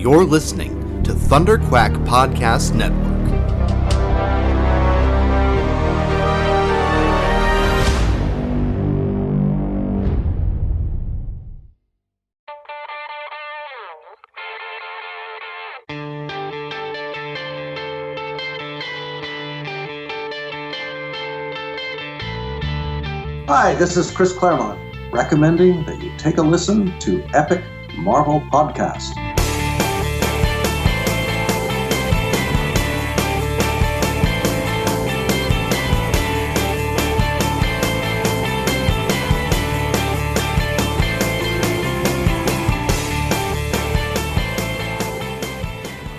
You're listening to Thunderquack Podcast Network. Hi, this is Chris Claremont, recommending that you take a listen to Epic Marvel Podcast.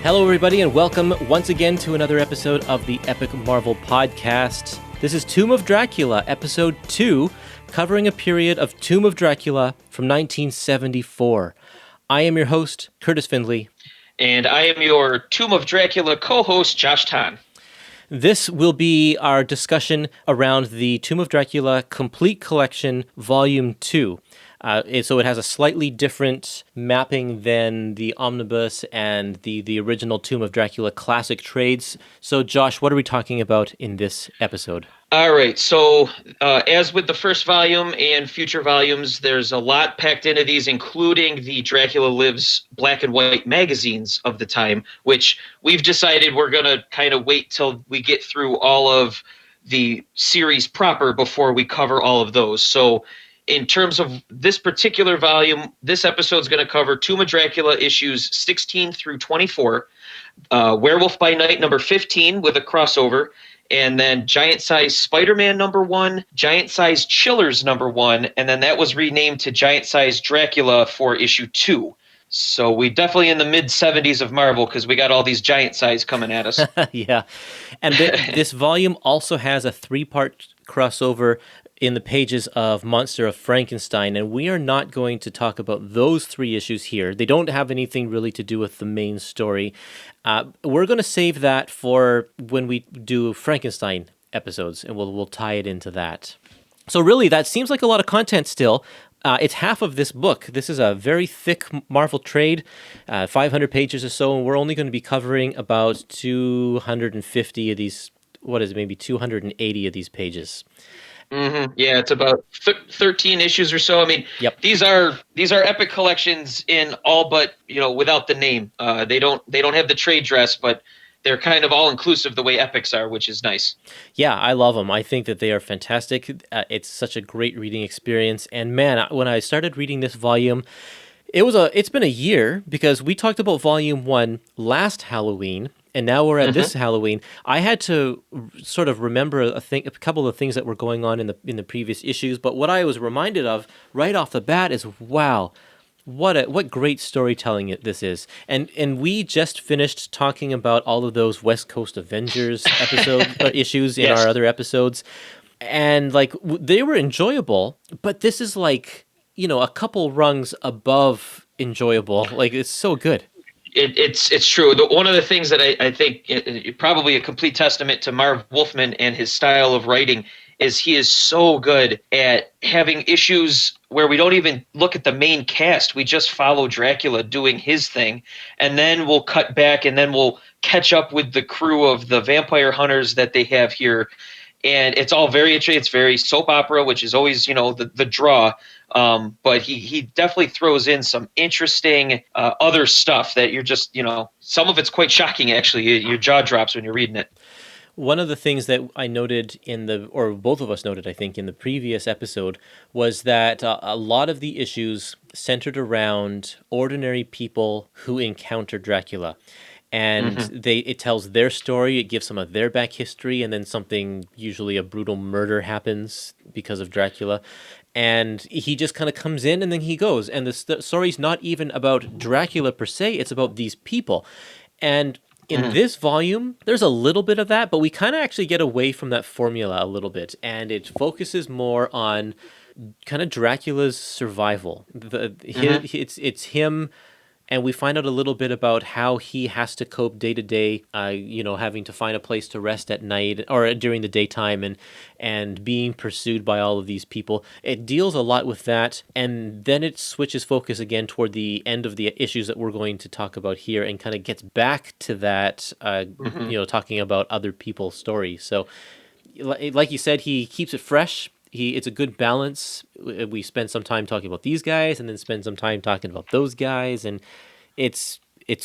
Hello, everybody, and welcome once again to another episode of the Epic Marvel Podcast. This is Tomb of Dracula, Episode 2, covering a period of Tomb of Dracula from 1974. I am your host, Curtis Findley. And I am your Tomb of Dracula co-host, Josh Tan. This will be our discussion around the Tomb of Dracula Complete Collection, Volume 2. So it has a slightly different mapping than the Omnibus and the original Tomb of Dracula classic trades. So, Josh, what are we talking about in this episode? All right, so as with the first volume and future volumes, there's a lot packed into these, including the Dracula Lives black and white magazines of the time, which we've decided we're going to kind of wait till we get through all of the series proper before we cover all of those. So in terms of this particular volume, this episode is going to cover Tomb of Dracula issues 16 through 24, Werewolf by Night number 15 with a crossover, and then Giant Size Spider-Man number 1, Giant Size Chillers number 1, and then that was renamed to Giant Size Dracula for issue 2. So we definitely in the mid-70s of Marvel because we got all these giant size coming at us. Yeah, and this volume also has a 3-part crossover in the pages of Monster of Frankenstein, and we are not going to talk about those 3 issues here. They don't have anything really to do with the main story. We're going to save that for when we do Frankenstein episodes, and we'll tie it into that. So really, that seems like a lot of content still. It's half of this book. This is a very thick Marvel trade, 500 pages or so, and we're only going to be covering about 250 of these, maybe 280 of these pages. Mm-hmm. Yeah, it's about 13 issues or so. I mean, Yep. These are epic collections in all but, without the name. They don't have the trade dress, but they're kind of all inclusive the way epics are, which is nice. Yeah, I love them. I think that they are fantastic. It's such a great reading experience. And man, when I started reading this volume, it's been a year because we talked about Volume 1 last Halloween. And now we're at this Halloween. I had to sort of remember a couple of things that were going on in the previous issues. But what I was reminded of right off the bat is, wow, what great storytelling this is. And we just finished talking about all of those West Coast Avengers issues in our other episodes, and they were enjoyable. But this is a couple rungs above enjoyable. It's so good. It's true. One of the things that I think probably a complete testament to Marv Wolfman and his style of writing is he is so good at having issues where we don't even look at the main cast. We just follow Dracula doing his thing, and then we'll cut back and then we'll catch up with the crew of the vampire hunters that they have here. And it's all it's very soap opera, which is always, the draw. But he definitely throws in some interesting other stuff that you're just, some of it's quite shocking, actually. Your jaw drops when you're reading it. One of the things that I noted or both of us noted, I think, in the previous episode, was that a lot of the issues centered around ordinary people who encounter Dracula. And it tells their story, it gives some of their back history, and then usually a brutal murder happens because of Dracula. And he just kind of comes in and then he goes. And the story's not even about Dracula per se, it's about these people. And in this volume, there's a little bit of that, but we kind of actually get away from that formula a little bit. And it focuses more on kind of Dracula's survival. It's him and we find out a little bit about how he has to cope day to day, having to find a place to rest at night or during the daytime, and being pursued by all of these people. It deals a lot with that, and then it switches focus again toward the end of the issues that we're going to talk about here, and kind of gets back to that, talking about other people's stories. So, like you said, he keeps it fresh. It's a good balance. We spend some time talking about these guys, and then spend some time talking about those guys, and it's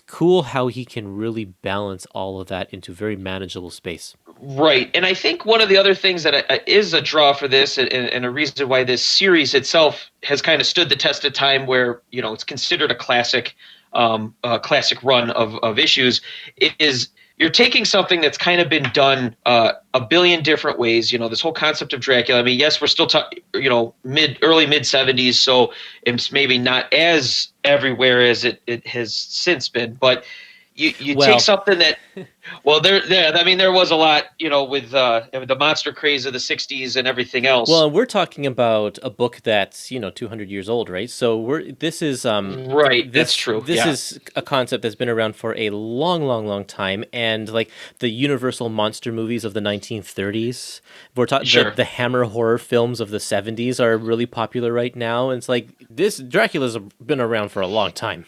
cool how he can really balance all of that into very manageable space. Right, and I think one of the other things that is a draw for this, and a reason why this series itself has kind of stood the test of time, where it's considered a classic run of issues, is you're taking something that's kind of been done a billion different ways. This whole concept of Dracula. I mean, yes, we're still early mid 70s, so it's maybe not as everywhere as it has since been. But you take something that, there was a lot, with the monster craze of the 60s and everything else. Well, we're talking about a book that's 200 years old, right? So this is right. That's true. This is a concept that's been around for a long, long, long time, and like the Universal monster movies of the 1930s, we're talking the Hammer horror films of the 70s are really popular right now. And it's like this Dracula's been around for a long time.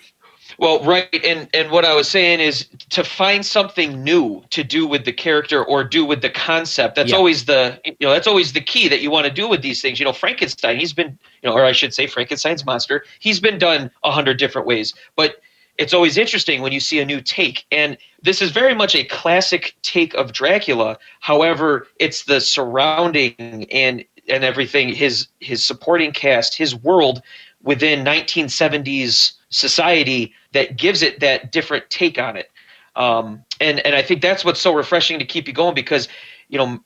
Well, right, and what I was saying is to find something new to do with the character or do with the concept. That's always that's always the key that you want to do with these things. Frankenstein, he's been, or I should say Frankenstein's monster, he's been done 100 different ways. But it's always interesting when you see a new take, and this is very much a classic take of Dracula. However, it's the surrounding and everything, his supporting cast, his world within 1970s society that gives it that different take on it. And I think that's what's so refreshing to keep you going, because,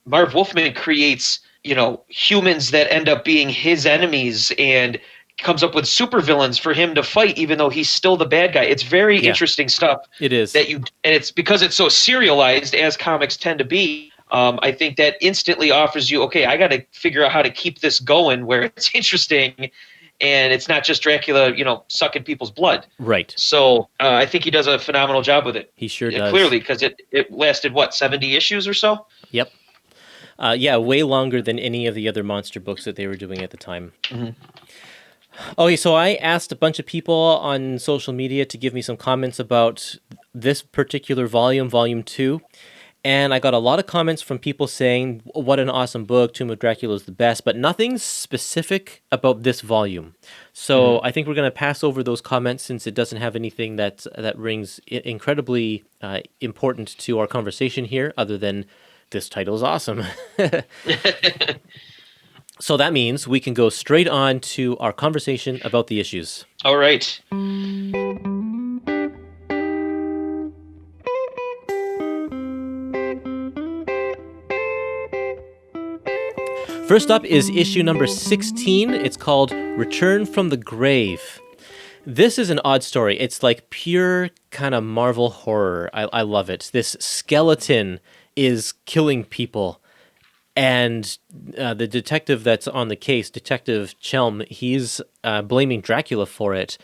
Marv Wolfman creates, humans that end up being his enemies and comes up with supervillains for him to fight, even though he's still the bad guy. It's very interesting stuff. It is. And it's because it's so serialized, as comics tend to be. I think that instantly offers you, okay, I got to figure out how to keep this going where it's interesting, and it's not just Dracula, sucking people's blood. Right. So I think he does a phenomenal job with it. He sure does. Clearly, because it lasted, 70 issues or so? Yep. Way longer than any of the other monster books that they were doing at the time. Mm-hmm. Okay, so I asked a bunch of people on social media to give me some comments about this particular volume, Volume 2. And I got a lot of comments from people saying, what an awesome book, Tomb of Dracula is the best, but nothing specific about this volume. So I think we're going to pass over those comments since it doesn't have anything that rings incredibly important to our conversation here, other than this title is awesome. So that means we can go straight on to our conversation about the issues. All right. First up is issue number 16. It's called Return from the Grave. This is an odd story. It's like pure kind of Marvel horror. I love it. This skeleton is killing people. And the detective that's on the case, Detective Chelm, he's blaming Dracula for it.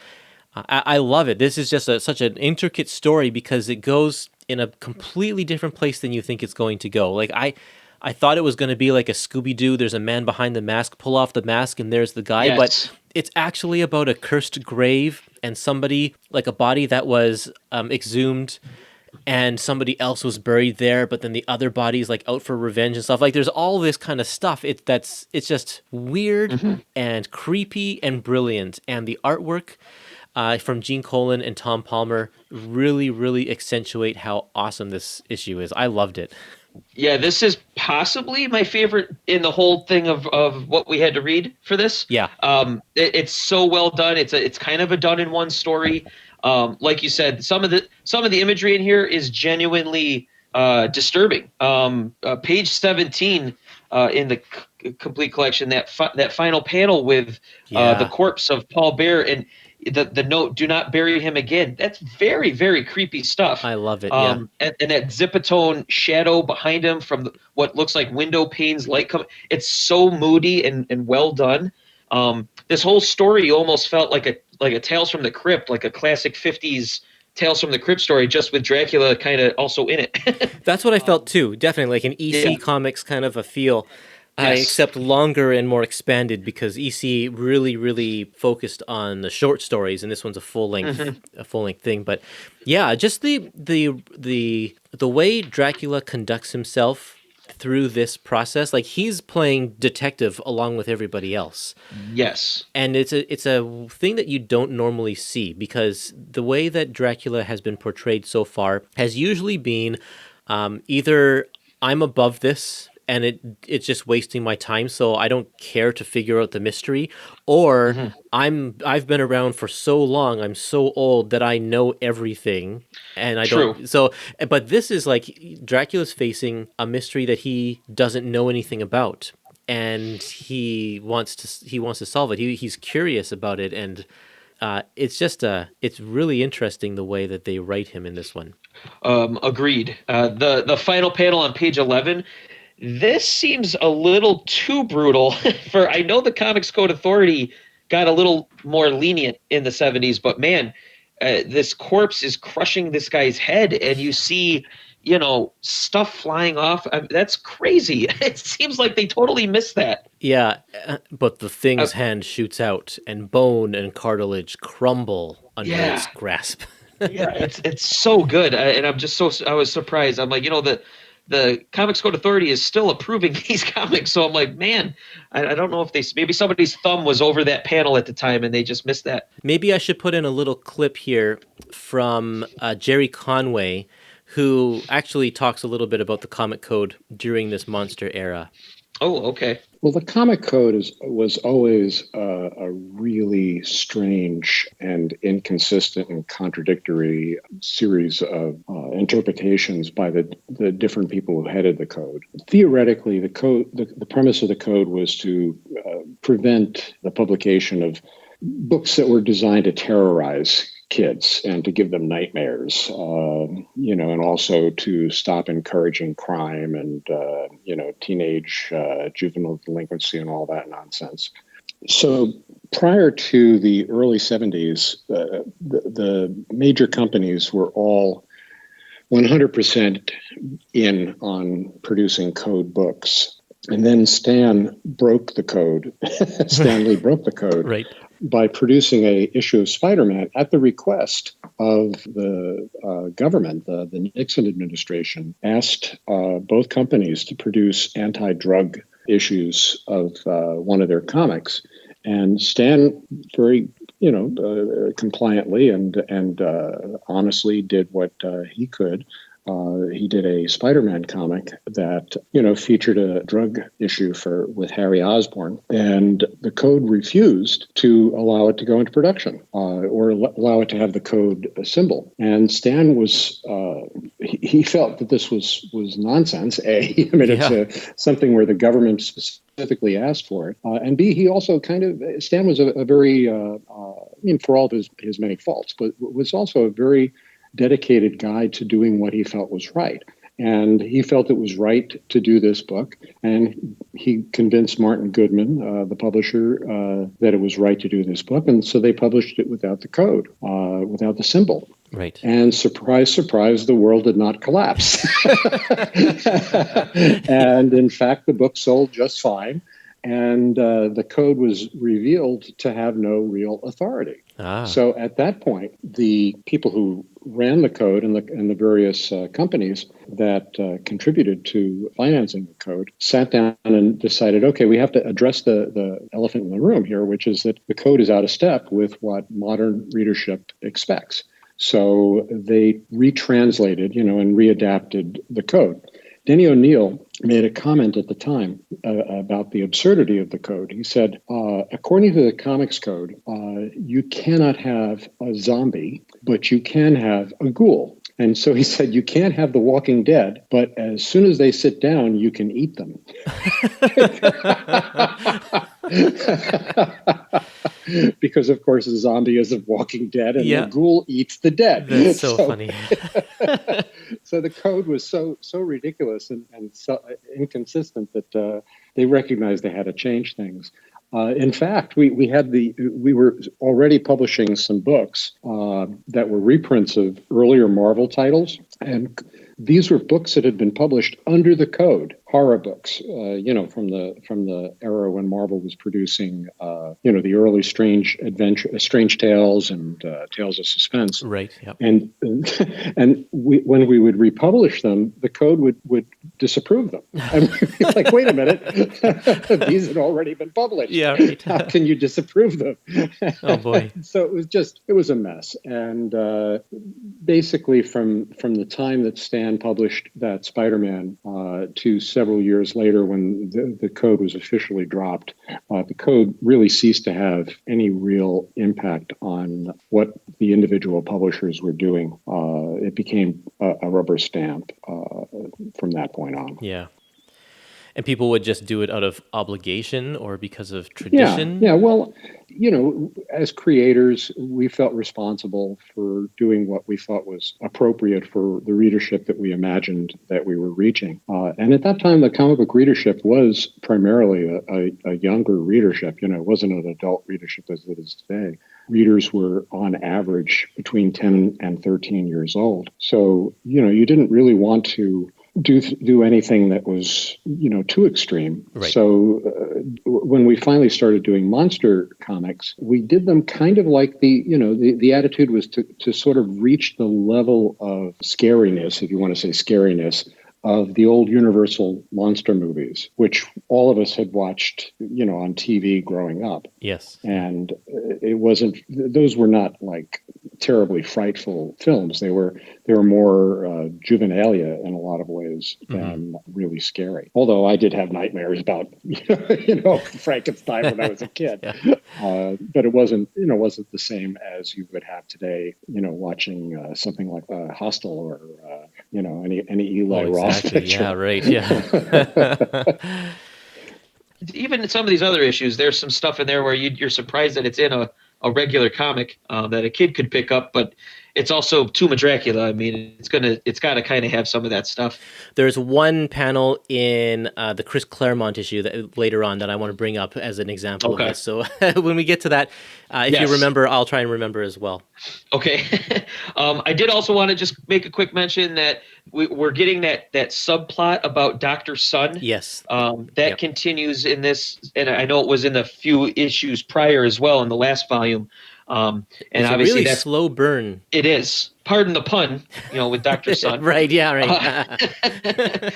I love it. This is just such an intricate story because it goes in a completely different place than you think it's going to go. Like I thought it was going to be like a Scooby-Doo, there's a man behind the mask, pull off the mask, and there's the guy. Yes. But it's actually about a cursed grave and somebody, like a body that was exhumed, and somebody else was buried there, but then the other body's like out for revenge and stuff. Like there's all this kind of stuff. It's just weird and creepy and brilliant. And the artwork from Gene Colan and Tom Palmer really, really accentuate how awesome this issue is. I loved it. Yeah, this is possibly my favorite in the whole thing of what we had to read for this. Yeah. It's so well done. It's kind of a done in one story. Like you said, some of the imagery in here is genuinely disturbing. Page 17 in the complete collection, that final panel with the corpse of Paul Bear and the note, "Do not bury him again." That's very, very creepy stuff. I love it. And that Zipatone shadow behind him from what looks like window panes, light coming. It's so moody and well done. This whole story almost felt like like a Tales from the Crypt, like a classic 50s Tales from the Crypt story, just with Dracula kind of also in it. That's what I felt too. Definitely like an EC Yeah. Comics kind of a feel. Yes. Except longer and more expanded because EC really focused on the short stories, and this one's a full length thing. But yeah, just the way Dracula conducts himself through this process, like he's playing detective along with everybody else. Yes. And it's a thing that you don't normally see because the way that Dracula has been portrayed so far has usually been either I'm above this and it's just wasting my time, so I don't care to figure out the mystery, or I've been around for so long, I'm so old that I know everything, and I True. don't. So, but this is like Dracula's facing a mystery that he doesn't know anything about, and he wants to solve it. He's curious about it, and it's really interesting the way that they write him in this one. Agreed. The final panel on page 11. This seems a little too brutal for. I know the Comics Code Authority got a little more lenient in the 70s, but man, this corpse is crushing this guy's head, and you see, stuff flying off. That's crazy. It seems like they totally missed that. Yeah, but the thing's hand shoots out, and bone and cartilage crumble under its grasp. Yeah, it's so good, and I was surprised. I'm like, the Comics Code Authority is still approving these comics, so I'm like, man, I don't know if maybe somebody's thumb was over that panel at the time and they just missed that. Maybe I should put in a little clip here from Gerry Conway, who actually talks a little bit about the comic code during this monster era. Oh, okay. Well, the comic code was always a really strange and inconsistent and contradictory series of interpretations by the different people who headed the code. Theoretically, the premise of the code was to prevent the publication of books that were designed to terrorize kids and to give them nightmares, and also to stop encouraging crime and, teenage juvenile delinquency and all that nonsense. So prior to the early 70s, the major companies were all 100% in on producing code books. And then Stan broke the code. Stan Lee broke the code. Right. By producing a issue of Spider-Man at the request of the government. The Nixon administration asked both companies to produce anti-drug issues of one of their comics. And Stan very, compliantly and honestly did what he could. He did a Spider-Man comic that, featured a drug issue with Harry Osborn, and the code refused to allow it to go into production or allow it to have the code symbol. And Stan he felt that this was nonsense. It's something where the government specifically asked for it, and B, he also Stan was a very, for all of his many faults, but was also a very dedicated guy to doing what he felt was right. And he felt it was right to do this book. And he convinced Martin Goodman, the publisher, that it was right to do this book. And so they published it without the code, without the symbol. Right. And surprise, surprise, the world did not collapse. And in fact, the book sold just fine. And the code was revealed to have no real authority. So at that point, the people who ran the code and the various companies that contributed to financing the code sat down and decided, okay, we have to address the elephant in the room here, which is that the code is out of step with what modern readership expects. So they retranslated, and readapted the code. Denny O'Neil made a comment at the time about the absurdity of the code. He said, according to the comics code, you cannot have a zombie, but you can have a ghoul. And so he said, you can't have the Walking Dead, but as soon as they sit down, you can eat them. Because, of course, the zombie is a Walking Dead, and the ghoul eats the dead. That's so funny. So the code was so ridiculous and so inconsistent that they recognized they had to change things. In fact, we were already publishing some books that were reprints of earlier Marvel titles, and these were books that had been published under the code, horror books, from the era when Marvel was producing, the early strange tales and tales of suspense. Right. Yep. And when we would republish them, the code would disapprove them. And we'd be like, wait a minute, these had already been published. Yeah. Right. How can you disapprove them? Oh boy. So it was a mess. And basically from the time that Stan published that Spider-Man to several years later when the code was officially dropped, the code really ceased to have any real impact on what the individual publishers were doing. It became a rubber stamp from that point on. Yeah. And people would just do it out of obligation or because of tradition? Yeah. Well, as creators, we felt responsible for doing what we thought was appropriate for the readership that we imagined that we were reaching. And at that time, the comic book readership was primarily a younger readership. It wasn't an adult readership as it is today. Readers were on average between 10 and 13 years old. So, you didn't really want to do anything that was, too extreme. Right. So when we finally started doing monster comics, we did them kind of like the attitude was to sort of reach the level of scariness, if you want to say scariness, of the old Universal monster movies, which all of us had watched, on TV growing up. Yes. And those were not like terribly frightful films. They were more juvenilia in a lot of ways than really scary. Although I did have nightmares about, Frankenstein when I was a kid. Yeah. But it wasn't the same as you would have today, watching something like Hostel or, any Eli Roth. Exactly. Yeah, right. Yeah. Even in some of these other issues, there's some stuff in there where you're surprised that it's in a regular comic that a kid could pick up, but it's also Tomb of Dracula. I mean, it's got to kind of have some of that stuff. There's one panel in the Chris Claremont issue that later on that I want to bring up as an example of this. So when we get to that, if you remember, I'll try and remember as well. Okay. I did also want to just make a quick mention that we're getting that subplot about Dr. Sun. Yes. That continues in this, and I know it was in the few issues prior as well in the last volume. And it's obviously a really slow burn. It is. Pardon the pun, with Dr. Sun. Right. Yeah. Right.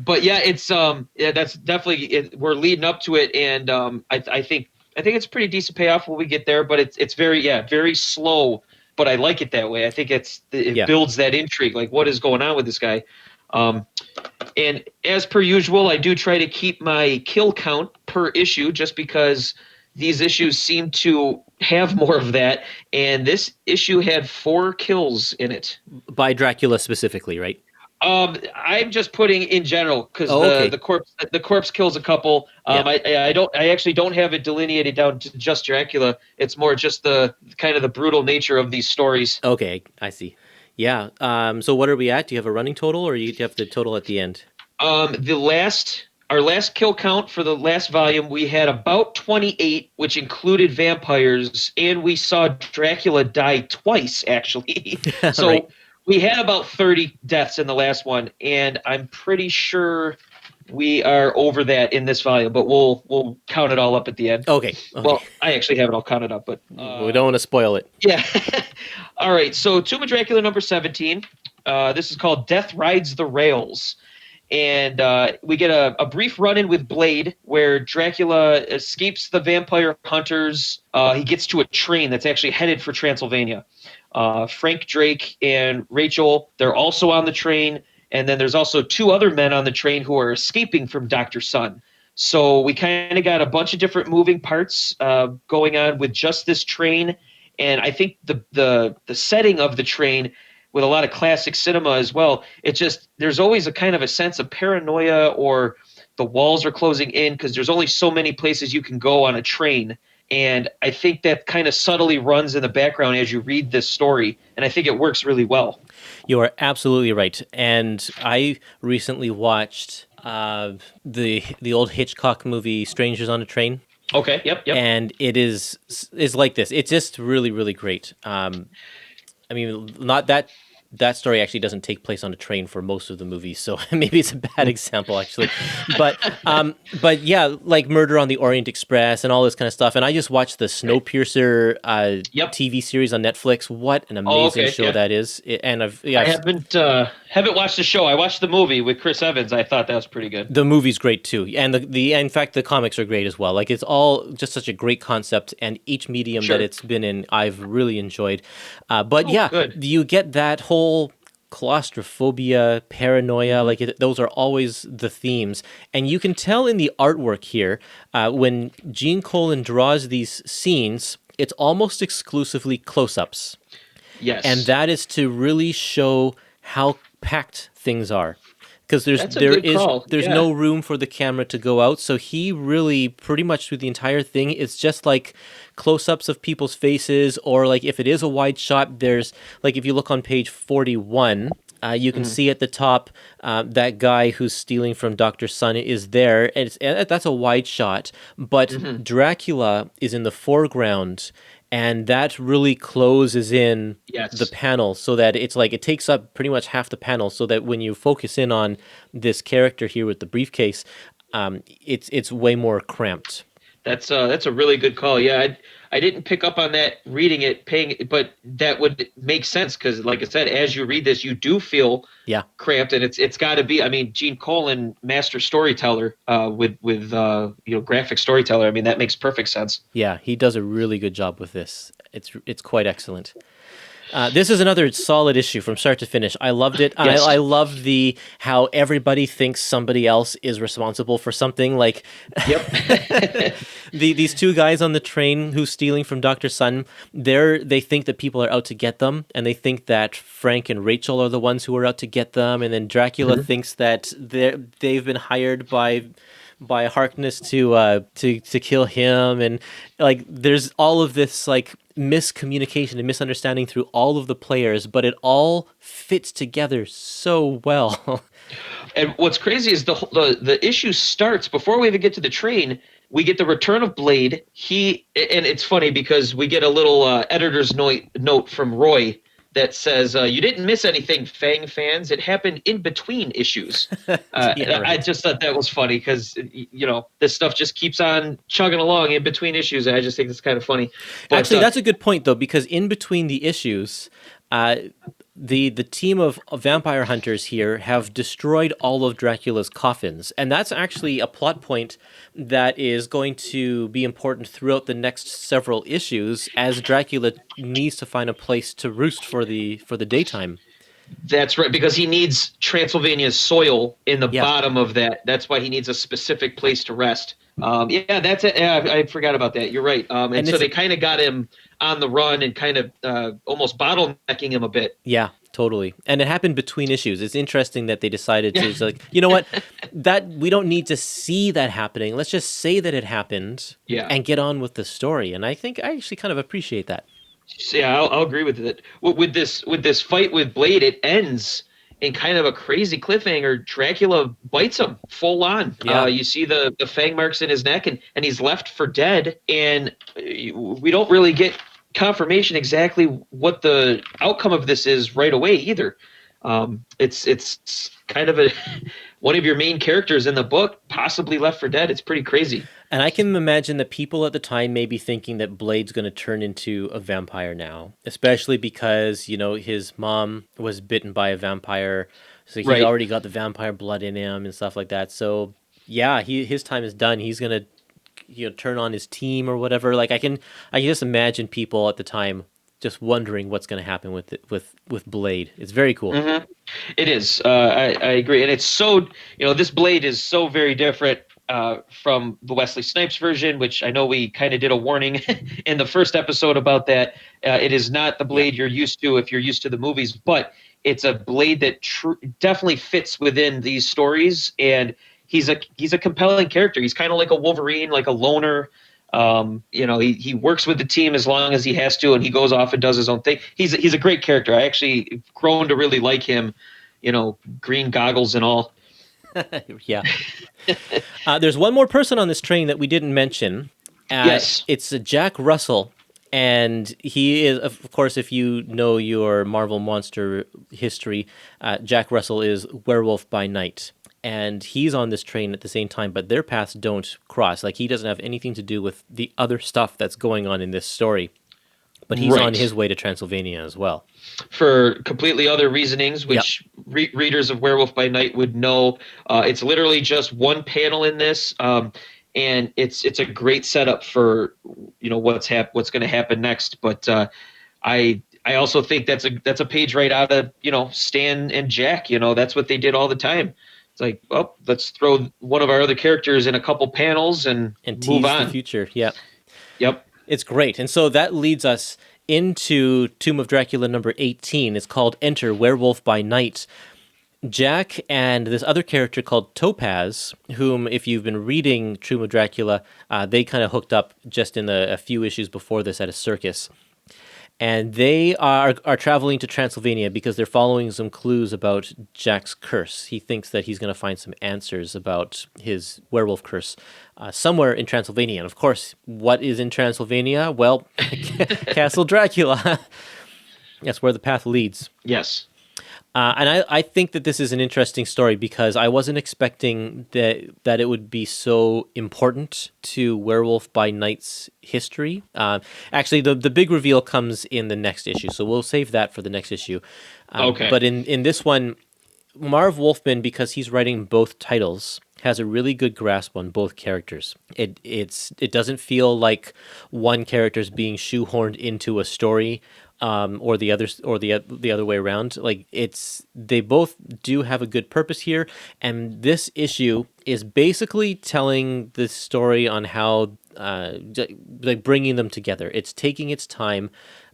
But yeah, it's that's definitely we're leading up to it, and I think it's pretty decent payoff when we get there. But it's very slow. But I like it that way. I think it builds that intrigue. Like, what is going on with this guy? And as per usual, I do try to keep my kill count per issue, just because these issues seem to have more of that, and this issue had 4 kills in it. By Dracula specifically, right? I'm just putting in general because the corpse kills a couple. I actually don't have it delineated down to just Dracula. It's more just the kind of the brutal nature of these stories. Okay, I see. Yeah. So what are we at? Do you have a running total, or do you have the total at the end? Our last kill count for the last volume, we had about 28, which included vampires, and we saw Dracula die twice, actually. So right. We had about 30 deaths in the last one, and I'm pretty sure we are over that in this volume, but we'll count it all up at the end. Okay. Well, I actually have it all counted up, but we don't want to spoil it. Yeah. All right, so Tomb of Dracula number 17. This is called Death Rides the Rails. And we get a brief run-in with Blade, where Dracula escapes the vampire hunters. He gets to a train that's actually headed for Transylvania. Frank Drake and Rachel, they're also on the train. And then there's also 2 other men on the train who are escaping from Dr. Sun. So we kind of got a bunch of different moving parts going on with just this train. And I think the setting of the train, with a lot of classic cinema as well, there's always a kind of a sense of paranoia, or the walls are closing in because there's only so many places you can go on a train. And I think that kind of subtly runs in the background as you read this story, and I think it works really well. You are absolutely right. And I recently watched the old Hitchcock movie Strangers on a Train. Okay. Yep. Yep. And it is like this. It's just really, really great. I mean, not that story actually doesn't take place on a train for most of the movie, so maybe it's a bad example actually. But yeah, like Murder on the Orient Express and all this kind of stuff. And I just watched the Snowpiercer Yep. TV series on Netflix. What an amazing okay, show yeah. that is! And I haven't watched the show. I watched the movie with Chris Evans. I thought that was pretty good. the movie's great too, and the in fact the comics are great as well. Like it's all just such a great concept, and each medium Sure. that it's been in, I've really enjoyed. But yeah, good. you get that whole claustrophobia, paranoia, like those are always the themes, and you can tell in the artwork here when Gene Colan draws these scenes, it's almost exclusively close-ups, Yes. and that is to really show how packed things are. Because That's a good call. there's Yeah. no room for the camera to go out, so he really pretty much through the entire thing, it's just like close-ups of people's faces, or like if it is a wide shot, there's like if you look on page 41, you can see at the top that guy who's stealing from Dr. Sun is there, and that's a wide shot, but Dracula is in the foreground. And that really closes in Yes. the panel so that it's like it takes up pretty much half the panel, so that when you focus in on this character here with the briefcase, it's way more cramped. That's a really good call. Yeah, I didn't pick up on that reading it, but that would make sense because, like I said, as you read this, you do feel Yeah. cramped, and it's got to be. I mean, Gene Colan, master storyteller, with graphic storyteller. I mean, that makes perfect sense. Yeah, he does a really good job with this. It's quite excellent. This is another solid issue from start to finish. I loved it. Yes. I love how everybody thinks somebody else is responsible for something. Like, Yep. these two guys on the train who's stealing from Dr. Sun, they think that people are out to get them, and they think that Frank and Rachel are the ones who are out to get them, and then Dracula thinks that they've been hired by Harkness to kill him, and like there's all of this like miscommunication and misunderstanding through all of the players, but it all fits together so well. And what's crazy is the issue starts before we even get to the train. We get the return of Blade. And it's funny because we get a little editor's note from Roy that says, "You didn't miss anything, Fang fans. It happened in between issues." Yeah, right. I just thought that was funny because this stuff just keeps on chugging along in between issues. And I just think it's kind of funny. But, Actually, that's a good point though, because in between the issues, the team of vampire hunters here have destroyed all of Dracula's coffins, and that's actually a plot point that is going to be important throughout the next several issues, as Dracula needs to find a place to roost for the daytime. That's right, because he needs Transylvania's soil in the Yeah. bottom of that. That's why he needs a specific place to rest. That's it. Yeah, I forgot about that. You're right. And so they kind of got him on the run and kind of almost bottlenecking him a bit. Yeah, totally. And it happened between issues. It's interesting that they decided to just like, you know what, that we don't need to see that happening. Let's just say that it happened, Yeah. and get on with the story. And I think I actually kind of appreciate that. Yeah, I'll agree with it. With this fight with Blade, it ends in kind of a crazy cliffhanger. Dracula bites him full on. Yeah. You see the fang marks in his neck, and he's left for dead. And we don't really get confirmation exactly what the outcome of this is right away either. It's kind of one of your main characters in the book possibly left for dead. It's pretty crazy. And I can imagine that people at the time may be thinking that Blade's going to turn into a vampire now, especially because, his mom was bitten by a vampire, so he Right. already got the vampire blood in him and stuff like that. So, yeah, his time is done. He's going to turn on his team or whatever. Like I can just imagine people at the time just wondering what's going to happen with Blade. It's very cool. Mm-hmm. It is. I agree, and it's so this Blade is so very different from the Wesley Snipes version, which I know we kind of did a warning in the first episode about that. It is not the Blade you're used to if you're used to the movies, but it's a Blade that definitely fits within these stories, and he's a compelling character. He's kind of like a Wolverine, like a loner. He works with the team as long as he has to, and he goes off and does his own thing. He's a great character. I actually grown to really like him, green goggles and all. Yeah. There's one more person on this train that we didn't mention, Yes. It's a Jack Russell, and he is, of course, if you know your Marvel Monster history, Jack Russell is Werewolf by Night. And he's on this train at the same time, but their paths don't cross. Like, he doesn't have anything to do with the other stuff that's going on in this story. But he's on his way to Transylvania as well. For completely other reasonings, which readers of Werewolf by Night would know. It's literally just one panel in this, and it's a great setup for what's going to happen next. But I also think that's a page right out of Stan and Jack. That's what they did all the time. It's like, oh, let's throw one of our other characters in a couple panels and tease move on. The future. Yeah. Yep. It's great. And so that leads us into Tomb of Dracula number 18. It's called Enter Werewolf by Night. Jack and this other character called Topaz, whom, if you've been reading Tomb of Dracula, they kind of hooked up just in a few issues before this at a circus. And they are traveling to Transylvania because they're following some clues about Jack's curse. He thinks that he's going to find some answers about his werewolf curse somewhere in Transylvania. And of course, what is in Transylvania? Well, Castle Dracula. That's where the path leads. Yes. And I think that this is an interesting story because I wasn't expecting that it would be so important to Werewolf by Night's history. Actually, the big reveal comes in the next issue, so we'll save that for the next issue. Okay. But in this one, Marv Wolfman, because he's writing both titles, has a really good grasp on both characters. It doesn't feel like one character is being shoehorned into a story. Or the other way around. Like, they both do have a good purpose here, and this issue is basically telling the story on how like bringing them together. It's taking its time,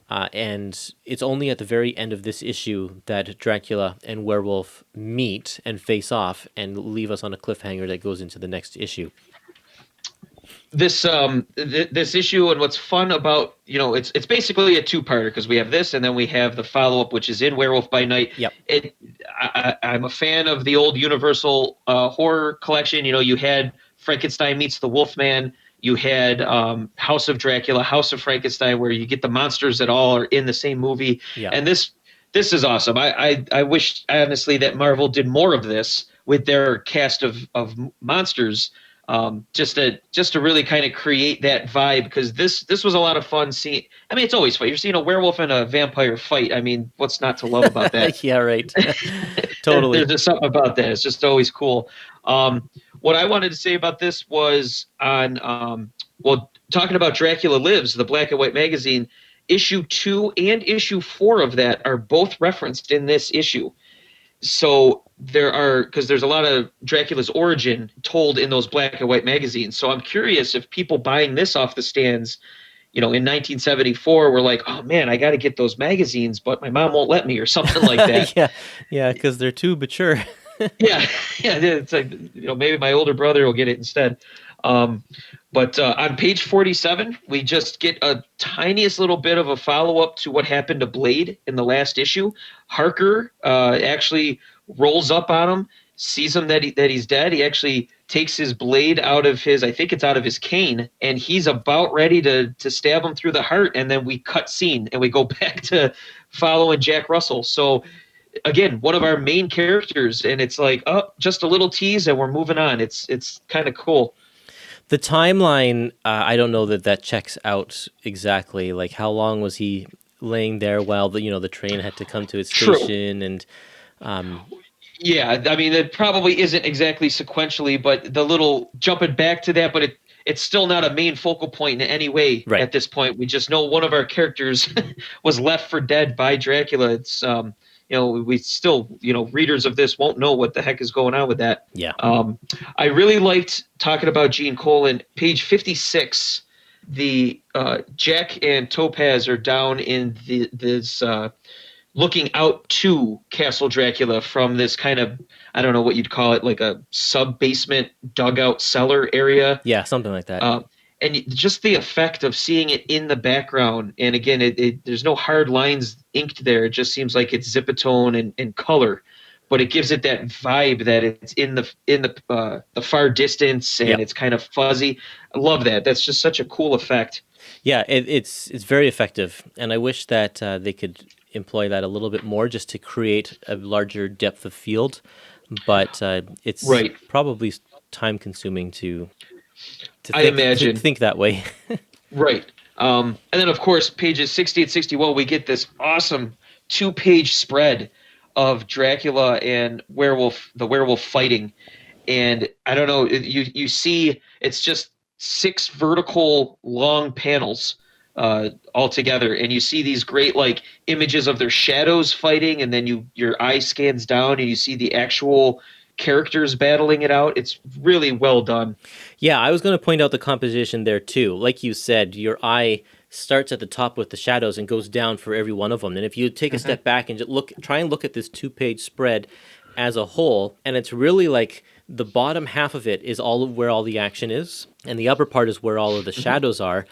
and it's only at the very end of this issue that Dracula and Werewolf meet and face off and leave us on a cliffhanger that goes into the next issue. This issue, and what's fun about it's basically a two-parter because we have this and then we have the follow-up, which is in Werewolf by Night. Yep. I'm a fan of the old Universal horror collection. You had Frankenstein meets the Wolfman. You had House of Dracula, House of Frankenstein, where you get the monsters that all are in the same movie. Yeah. And this is awesome. I wish honestly that Marvel did more of this with their cast of monsters. Just to really kind of create that vibe, because this was a lot of fun seeing. I mean, it's always fun. You're seeing a werewolf and a vampire fight. I mean, what's not to love about that? Yeah, right. Totally. There's just something about that. It's just always cool. What I wanted to say about this was on talking about Dracula Lives, the black and white magazine. Issue 2 and issue 4 of that are both referenced in this issue. So because there's a lot of Dracula's origin told in those black and white magazines. So I'm curious if people buying this off the stands, in 1974 were like, oh man, I got to get those magazines, but my mom won't let me, or something like that. Yeah, because they're too mature. yeah. It's like, maybe my older brother will get it instead. But on page 47, we just get a tiniest little bit of a follow-up to what happened to Blade in the last issue. Harker actually rolls up on him, sees him that he's dead. He actually takes his blade out of his cane, and he's about ready to stab him through the heart. And then we cut scene, and we go back to following Jack Russell. So again, one of our main characters, and it's like, oh, just a little tease, and we're moving on. It's kind of cool. The timeline, I don't know that checks out exactly. Like, how long was he laying there while the train had to come to its station? True. And yeah, I mean, it probably isn't exactly sequentially, but the little jumping back to that, but it's still not a main focal point in any way at this point. We just know one of our characters was left for dead by Dracula. It's we still, readers of this won't know what the heck is going on with that. Yeah. I really liked talking about Gene Colan. Page 56, the Jack and Topaz are down in this looking out to Castle Dracula from this kind of, I don't know what you'd call it, like a sub-basement dugout cellar area. Yeah, something like that. And just the effect of seeing it in the background. And again, there's no hard lines inked there. It just seems like it's Zipatone and color. but it gives it that vibe that it's in the far distance, and Yep. it's kind of fuzzy. I love that. That's just such a cool effect. Yeah, it's very effective, and I wish that they could employ that a little bit more just to create a larger depth of field. But it's Right. probably time consuming to I imagine. think that way. Right. And then, of course, pages 60 and 61, we get this awesome 2-page spread of Dracula and the werewolf fighting. And I don't know, you see it's just 6 vertical long panels all together, and you see these great like images of their shadows fighting, and then your eye scans down and you see the actual characters battling it out. It's really well done. Yeah, I was going to point out the composition there too. Like you said, your eye starts at the top with the shadows and goes down for every one of them. And if you take a step back and just try and look at this 2-page spread as a whole, and it's really like the bottom half of it is where all the action is, and the upper part is where all of the shadows are.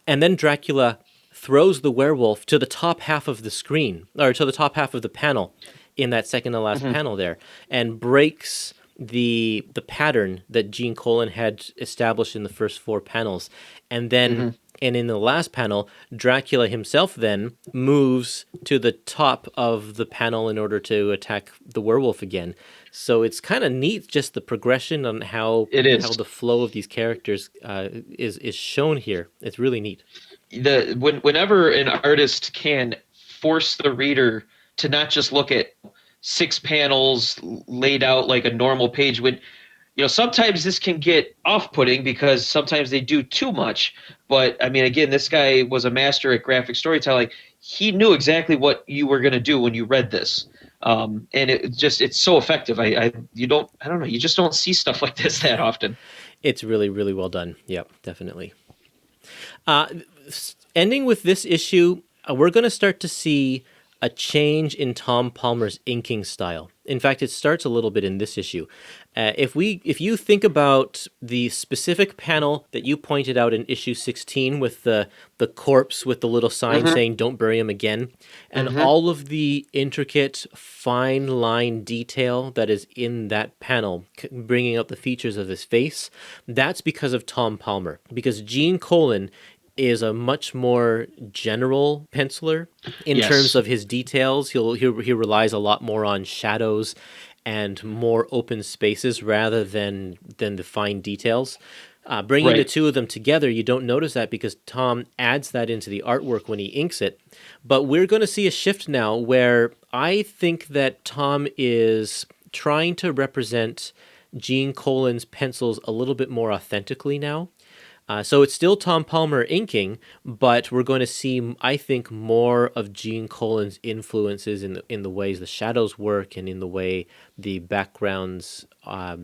And then Dracula throws the werewolf to the top half of the screen, or to the top half of the panel in that second to last panel there, and breaks the pattern that Gene Colan had established in the first 4 panels. And then and in the last panel, Dracula himself then moves to the top of the panel in order to attack the werewolf again. So it's kind of neat, just the progression on how the flow of these characters is shown here. It's really neat. Whenever an artist can force the reader to not just look at 6 panels laid out like a normal page, when sometimes this can get off-putting because sometimes they do too much. But I mean, again, this guy was a master at graphic storytelling. He knew exactly what you were going to do when you read this. And it's so effective. You just don't see stuff like this that often. It's really, really well done. Yep, definitely. Ending with this issue, we're going to start to see a change in Tom Palmer's inking style. In fact, it starts a little bit in this issue. If you think about the specific panel that you pointed out in issue 16 with the corpse with the little sign saying "Don't bury him again," and all of the intricate fine line detail that is in that panel, bringing up the features of his face, that's because of Tom Palmer. Because Gene Colan is a much more general penciler in terms of his details. He relies a lot more on shadows and more open spaces rather than the fine details. Bringing the two of them together, you don't notice that because Tom adds that into the artwork when he inks it. But we're going to see a shift now where I think that Tom is trying to represent Gene Colan's pencils a little bit more authentically now. So it's still Tom Palmer inking, but we're going to see, I think, more of Gene Colan's influences in the ways the shadows work and in the way the backgrounds are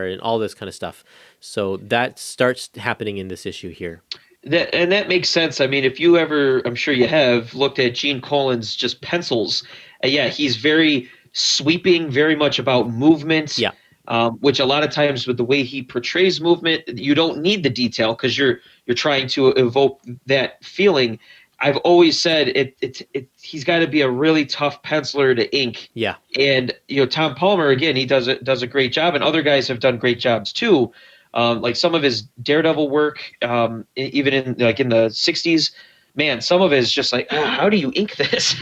and all this kind of stuff. So that starts happening in this issue here. That makes sense. I mean, if you ever, I'm sure you have, looked at Gene Colan's just pencils, he's very sweeping, very much about movement. Yeah. Which a lot of times with the way he portrays movement, you don't need the detail because you're trying to evoke that feeling. I've always said he's got to be a really tough penciler to ink. Yeah. And Tom Palmer, again, he does a great job, and other guys have done great jobs too. Like some of his Daredevil work, even in the 60s. Man, some of it is just like, how do you ink this?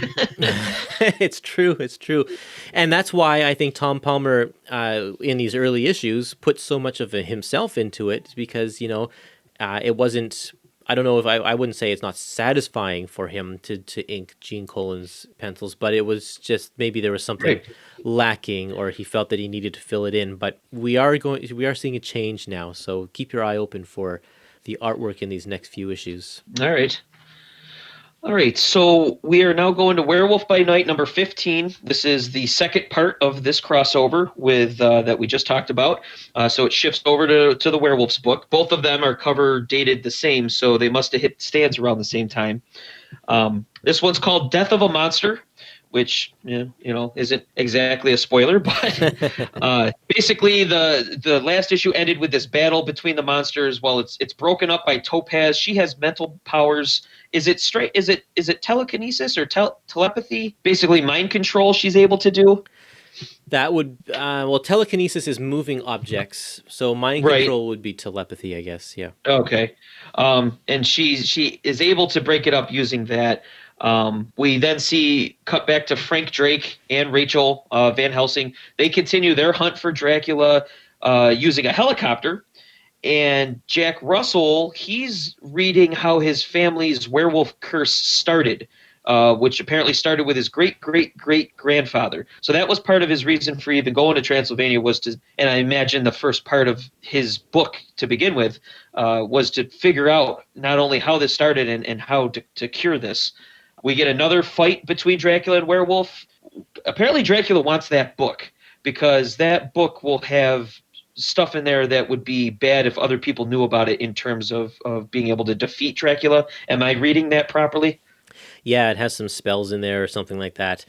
It's true. And that's why I think Tom Palmer, in these early issues, put so much of himself into it because, it wasn't, I don't know if I wouldn't say it's not satisfying for him to ink Gene Colan's pencils, but it was just maybe there was something lacking or he felt that he needed to fill it in. But we are seeing a change now. So keep your eye open for the artwork in these next few issues. All right, so we are now going to Werewolf by Night number 15. This is the second part of this crossover with that we just talked about. So it shifts over to the Werewolves book. Both of them are cover dated the same, so they must have hit stands around the same time. This one's called Death of a Monster, which isn't exactly a spoiler, but basically the last issue ended with this battle between the monsters. Well, it's broken up by Topaz. She has mental powers. Is it telekinesis or telepathy? Basically, mind control. She's able to do. That would telekinesis is moving objects, so mind Right. control would be telepathy, I guess. Yeah. Okay. And she is able to break it up using that. We then see cut back to Frank Drake and Rachel Van Helsing. They continue their hunt for Dracula using a helicopter. And Jack Russell, he's reading how his family's werewolf curse started, which apparently started with his great-great-great-grandfather. So that was part of his reason for even going to Transylvania and I imagine the first part of his book to begin with, was to figure out not only how this started and how to cure this. We get another fight between Dracula and Werewolf. Apparently Dracula wants that book because that book will have stuff in there that would be bad if other people knew about it in terms of being able to defeat Dracula. Am I reading that properly? Yeah, it has some spells in there or something like that.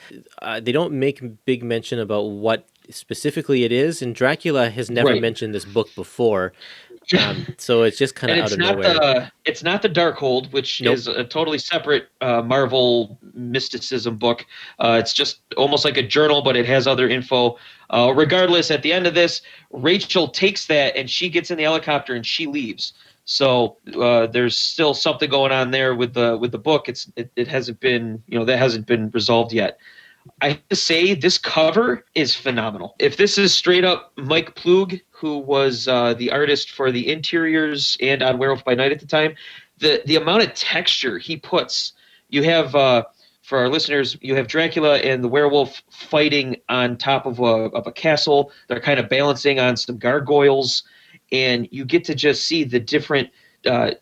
They don't make big mention about what specifically it is, and Dracula has never mentioned this book before. So it's just kind of out of nowhere. It's not the Darkhold, which is a totally separate Marvel mysticism book. It's just almost like a journal, but it has other info. Regardless, at the end of this, Rachel takes that and she gets in the helicopter and she leaves. So there's still something going on there with the book. It hasn't been that hasn't been resolved yet. I have to say this cover is phenomenal. If this is straight up Mike Ploog, who was the artist for the interiors and on Werewolf by Night at the time, the amount of texture he puts. You have for our listeners, you have Dracula and the werewolf fighting on top of a castle. They're kind of balancing on some gargoyles, and you get to just see the different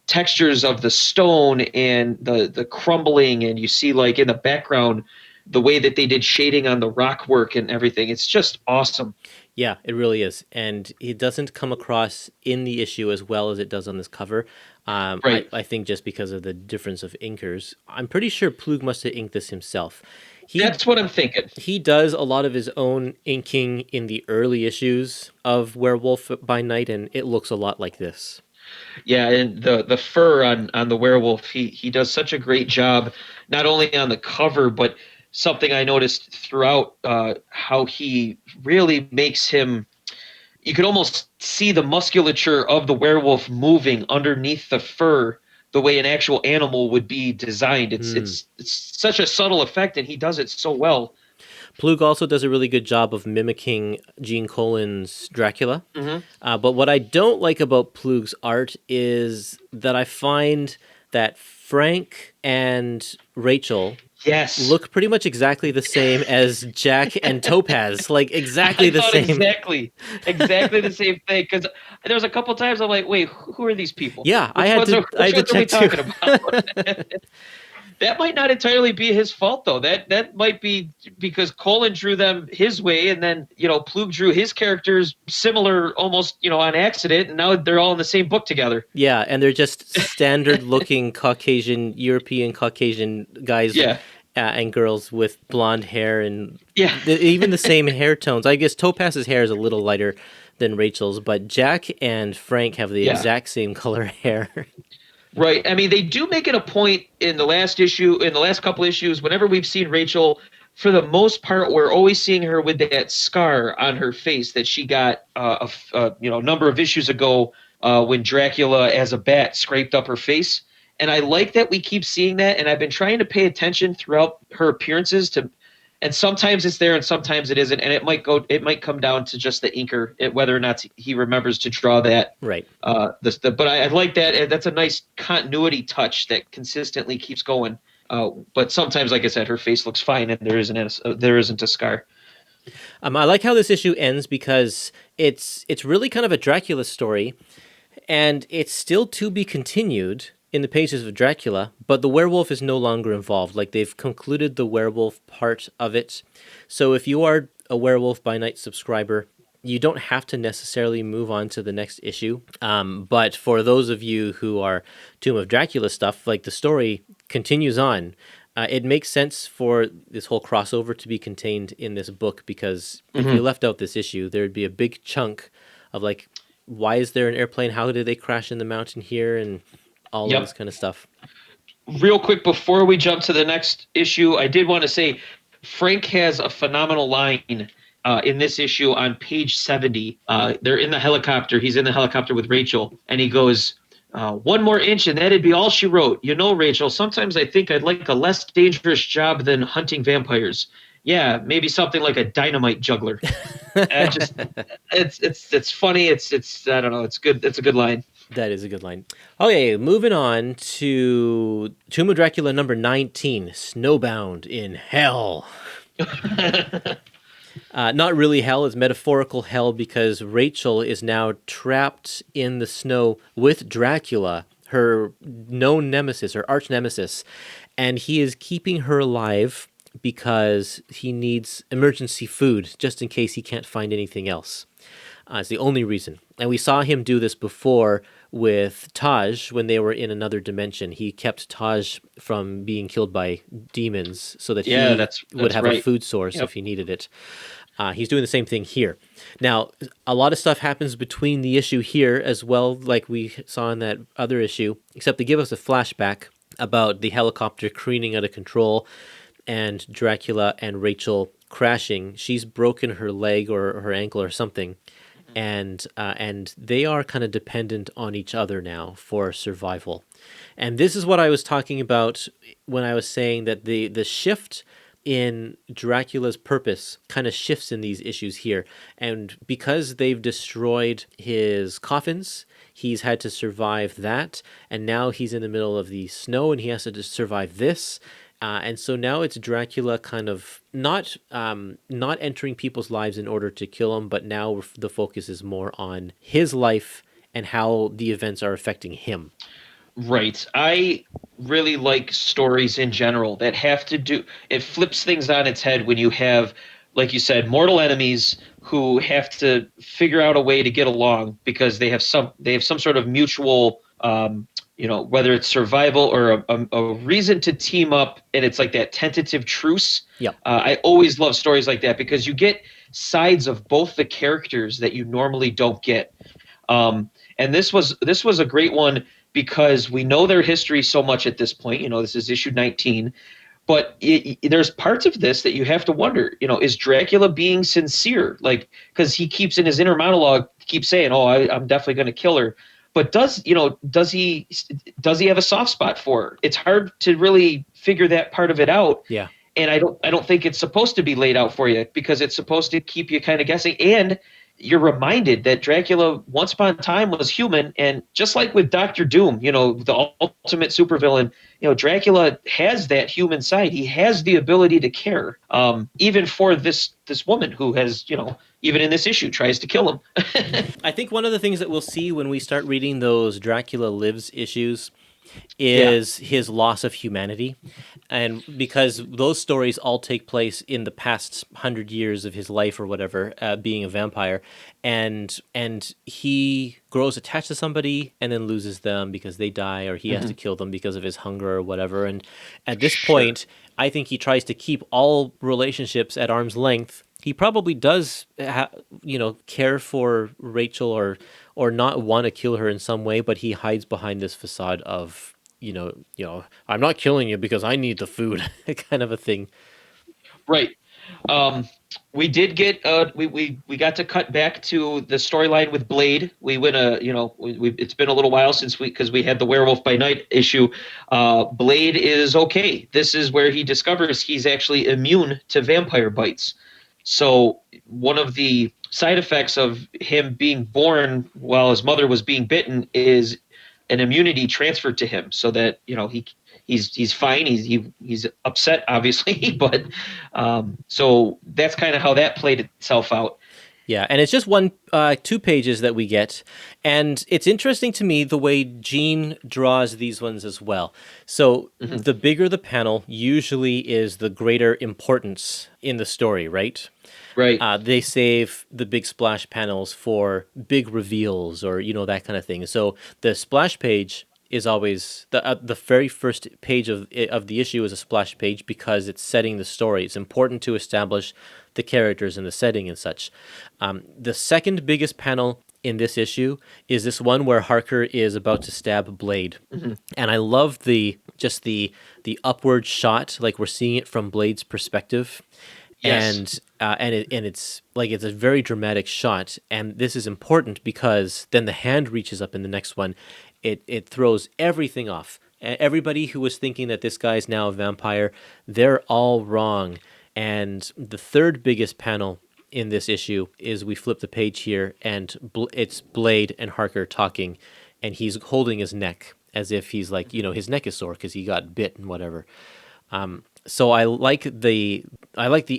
textures of the stone and the crumbling, and you see like in the background the way that they did shading on the rock work and everything. It's just awesome. Yeah, it really is. And it doesn't come across in the issue as well as it does on this cover. Right. I think just because of the difference of inkers. I'm pretty sure Ploog must have inked this himself. That's what I'm thinking. He does a lot of his own inking in the early issues of Werewolf by Night, and it looks a lot like this. Yeah, and the fur on the werewolf, he does such a great job, not only on the cover, but something I noticed throughout how he really makes him. You could almost see the musculature of the werewolf moving underneath the fur, the way an actual animal would be designed. It's such a subtle effect, and he does it so well. Ploog also does a really good job of mimicking Gene Colan's Dracula. Mm-hmm. But what I don't like about Ploog's art is that I find that Frank and Rachel look pretty much exactly the same as Jack and Topaz. Like exactly the same. Exactly the same thing. Because there was a couple times I'm like, wait, who are these people? Yeah, I had to check talking about? That might not entirely be his fault, though. That might be because Colan drew them his way, and then Ploog drew his characters similar, almost on accident, and now they're all in the same book together. Yeah, and they're just standard-looking European Caucasian guys. Yeah. And girls with blonde hair and even the same hair tones. I guess Topaz's hair is a little lighter than Rachel's, but Jack and Frank have the exact same color hair. Right. I mean, they do make it a point in the last couple issues, whenever we've seen Rachel, for the most part, we're always seeing her with that scar on her face that she got a number of issues ago when Dracula as a bat scraped up her face. And I like that we keep seeing that, and I've been trying to pay attention throughout her appearances and sometimes it's there and sometimes it isn't, and it might come down to just the inker, whether or not he remembers to draw that. Right. But I like that. That's a nice continuity touch that consistently keeps going. But sometimes, like I said, her face looks fine, and there isn't a scar. I like how this issue ends because it's really kind of a Dracula story, and it's still to be continued in the pages of Dracula, but the werewolf is no longer involved. Like, they've concluded the werewolf part of it. So if you are a Werewolf by Night subscriber, you don't have to necessarily move on to the next issue. But for those of you who are Tomb of Dracula stuff, like, the story continues on. It makes sense for this whole crossover to be contained in this book, because if you left out this issue, there'd be a big chunk of like, why is there an airplane? How did they crash in the mountain here? And all of this kind of stuff. Real quick, before we jump to the next issue, I did want to say Frank has a phenomenal line in this issue on page 70. They're in the helicopter. He's in the helicopter with Rachel, and he goes, one more inch and that'd be all she wrote. You know, Rachel, sometimes I think I'd like a less dangerous job than hunting vampires. Yeah, maybe something like a dynamite juggler. It's funny. It's I don't know. It's good. It's a good line. That is a good line. Okay, moving on to Tomb of Dracula number 19, Snowbound in Hell. Not really hell, it's metaphorical hell, because Rachel is now trapped in the snow with Dracula, her known nemesis, her arch nemesis, and he is keeping her alive because he needs emergency food just in case he can't find anything else. It's the only reason. And we saw him do this before with Taj when they were in another dimension. He kept Taj from being killed by demons so that he would have a food source if he needed it. He's doing the same thing here. Now, a lot of stuff happens between the issue here as well, like we saw in that other issue, except they give us a flashback about the helicopter careening out of control and Dracula and Rachel crashing. She's broken her leg or her ankle or something. And they are kind of dependent on each other now for survival. And this is what I was talking about when I was saying that the shift in Dracula's purpose kind of shifts in these issues here. And because they've destroyed his coffins, he's had to survive that. And now he's in the middle of the snow and he has to survive this. And so now it's Dracula kind of not entering people's lives in order to kill them, but now the focus is more on his life and how the events are affecting him. Right. I really like stories in general that have to do, it flips things on its head when you have, like you said, mortal enemies who have to figure out a way to get along because they have some sort of mutual whether it's survival or a reason to team up, and it's like that tentative truce. Yeah. I always love stories like that because you get sides of both the characters that you normally don't get. And this was a great one because we know their history so much at this point. You know, this is issue 19. But there's parts of this that you have to wonder, is Dracula being sincere? Like, because he keeps in his inner monologue, keeps saying, I'm definitely going to kill her. But does he have a soft spot for her? It's hard to really figure that part of it out. Yeah. And I don't think it's supposed to be laid out for you because it's supposed to keep you kind of guessing. And you're reminded that Dracula once upon a time was human, and just like with Dr. Doom, the ultimate supervillain, Dracula has that human side. He has the ability to care, even for this woman who has, even in this issue, tries to kill him. I think one of the things that we'll see when we start reading those Dracula Lives issues is his loss of humanity. And because those stories all take place in the past 100 years of his life or whatever, being a vampire, and he grows attached to somebody and then loses them because they die, or he has to kill them because of his hunger or whatever. And at this point, I think he tries to keep all relationships at arm's length. He probably does, care for Rachel or not want to kill her in some way, but he hides behind this facade of, I'm not killing you because I need the food, kind of a thing. Right. We did get we got to cut back to the storyline with Blade. We went it's been a little while since because we had the Werewolf by Night issue. Blade is okay. This is where he discovers he's actually immune to vampire bites. So one of the side effects of him being born while his mother was being bitten is an immunity transferred to him, so that he's fine. He's upset, obviously, but so that's kind of how that played itself out. Yeah, and it's just 2 pages that we get, and it's interesting to me the way Gene draws these ones as well. So the bigger the panel usually is the greater importance in the story, right? Right. They save the big splash panels for big reveals or, that kind of thing. So the splash page is always the very first page of the issue is a splash page because it's setting the story. It's important to establish the characters and the setting and such. The second biggest panel in this issue is this one where Harker is about to stab Blade, and I love the upward shot, like we're seeing it from Blade's perspective. Yes. And it's like it's a very dramatic shot, and this is important because then the hand reaches up in the next one. It throws everything off. Everybody who was thinking that this guy is now a vampire, they're all wrong. And the third biggest panel in this issue is we flip the page here, and it's Blade and Harker talking, and he's holding his neck as if he's like, his neck is sore because he got bit and whatever. So I like the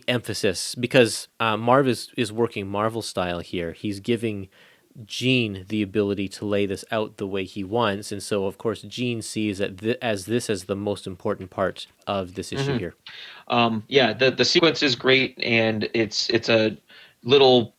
emphasis because Marv is working Marvel style here. He's giving Gene the ability to lay this out the way he wants, and so of course Gene sees that as the most important part of this issue here. The sequence is great, and it's a little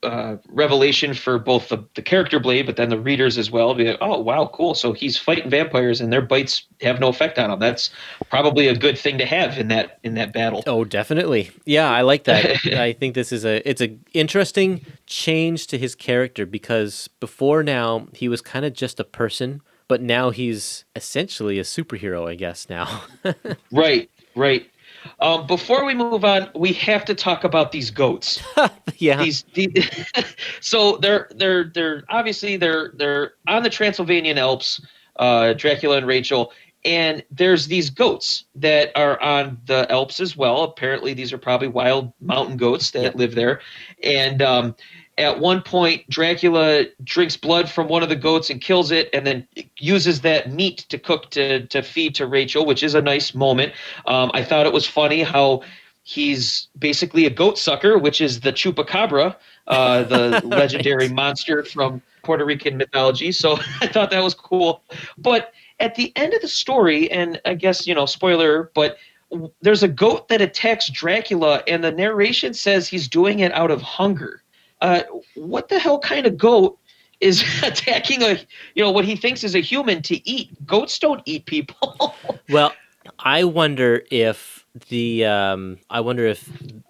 revelation for both the character Blade, but then the readers as well. Be like, oh wow, cool! So he's fighting vampires, and their bites have no effect on him. That's probably a good thing to have in that battle. Oh, definitely. Yeah, I like that. I think this is it's a interesting change to his character because before now he was kind of just a person, but now he's essentially a superhero, I guess now. Right. Before we move on, we have to talk about these goats. Yeah. So they're obviously they're on the Transylvanian Alps, Dracula and Rachel, and there's these goats that are on the Alps as well. Apparently, these are probably wild mountain goats that live there, and at one point, Dracula drinks blood from one of the goats and kills it, and then uses that meat to cook to feed to Rachel, which is a nice moment. I thought it was funny how he's basically a goat sucker, which is the chupacabra, the legendary monster from Puerto Rican mythology. So I thought that was cool. But at the end of the story, and I guess, spoiler, but there's a goat that attacks Dracula, and the narration says he's doing it out of hunger. What the hell kind of goat is attacking what he thinks is a human to eat? Goats don't eat people. Well, I wonder if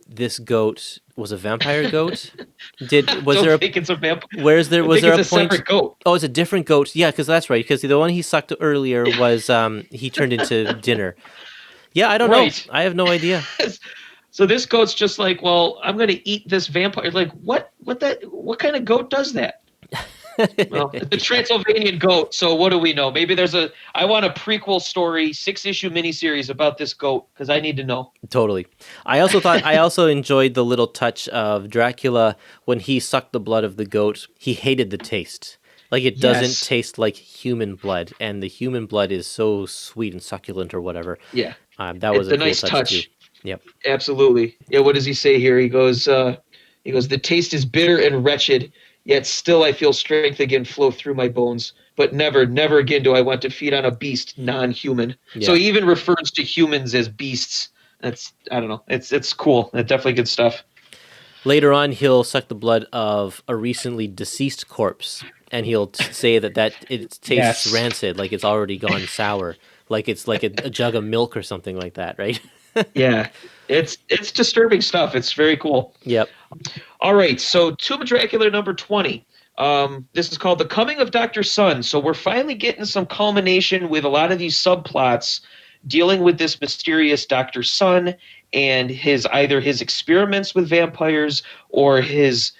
this goat was a vampire goat. Think it's a vampire. Was there a point? Separate goat. Oh, it's a different goat. Yeah, because that's right. Because the one he sucked earlier was he turned into dinner. Yeah, I don't know. I have no idea. So this goat's just like, well, I'm going to eat this vampire. Like, what kind of goat does that? Well, the Transylvanian goat. So what do we know? Maybe I want a prequel story, 6-issue miniseries about this goat because I need to know. Totally. I also enjoyed the little touch of Dracula when he sucked the blood of the goat. He hated the taste. Like it doesn't taste like human blood, and the human blood is so sweet and succulent or whatever. Yeah. That was a cool nice touch. Too. Yep. Absolutely. Yeah. What does he say here? He goes, the taste is bitter and wretched, yet still I feel strength again flow through my bones. But never, never again do I want to feed on a beast non-human. Yeah. So he even refers to humans as beasts. I don't know. It's cool. It's definitely good stuff. Later on, he'll suck the blood of a recently deceased corpse, and he'll say that it tastes rancid, like it's already gone sour, like it's like a jug of milk or something like that, right? Yeah, it's disturbing stuff. It's very cool. Yep. All right, so Tomb of Dracula number 20. This is called The Coming of Dr. Sun. So we're finally getting some culmination with a lot of these subplots dealing with this mysterious Dr. Sun and either his experiments with vampires or his,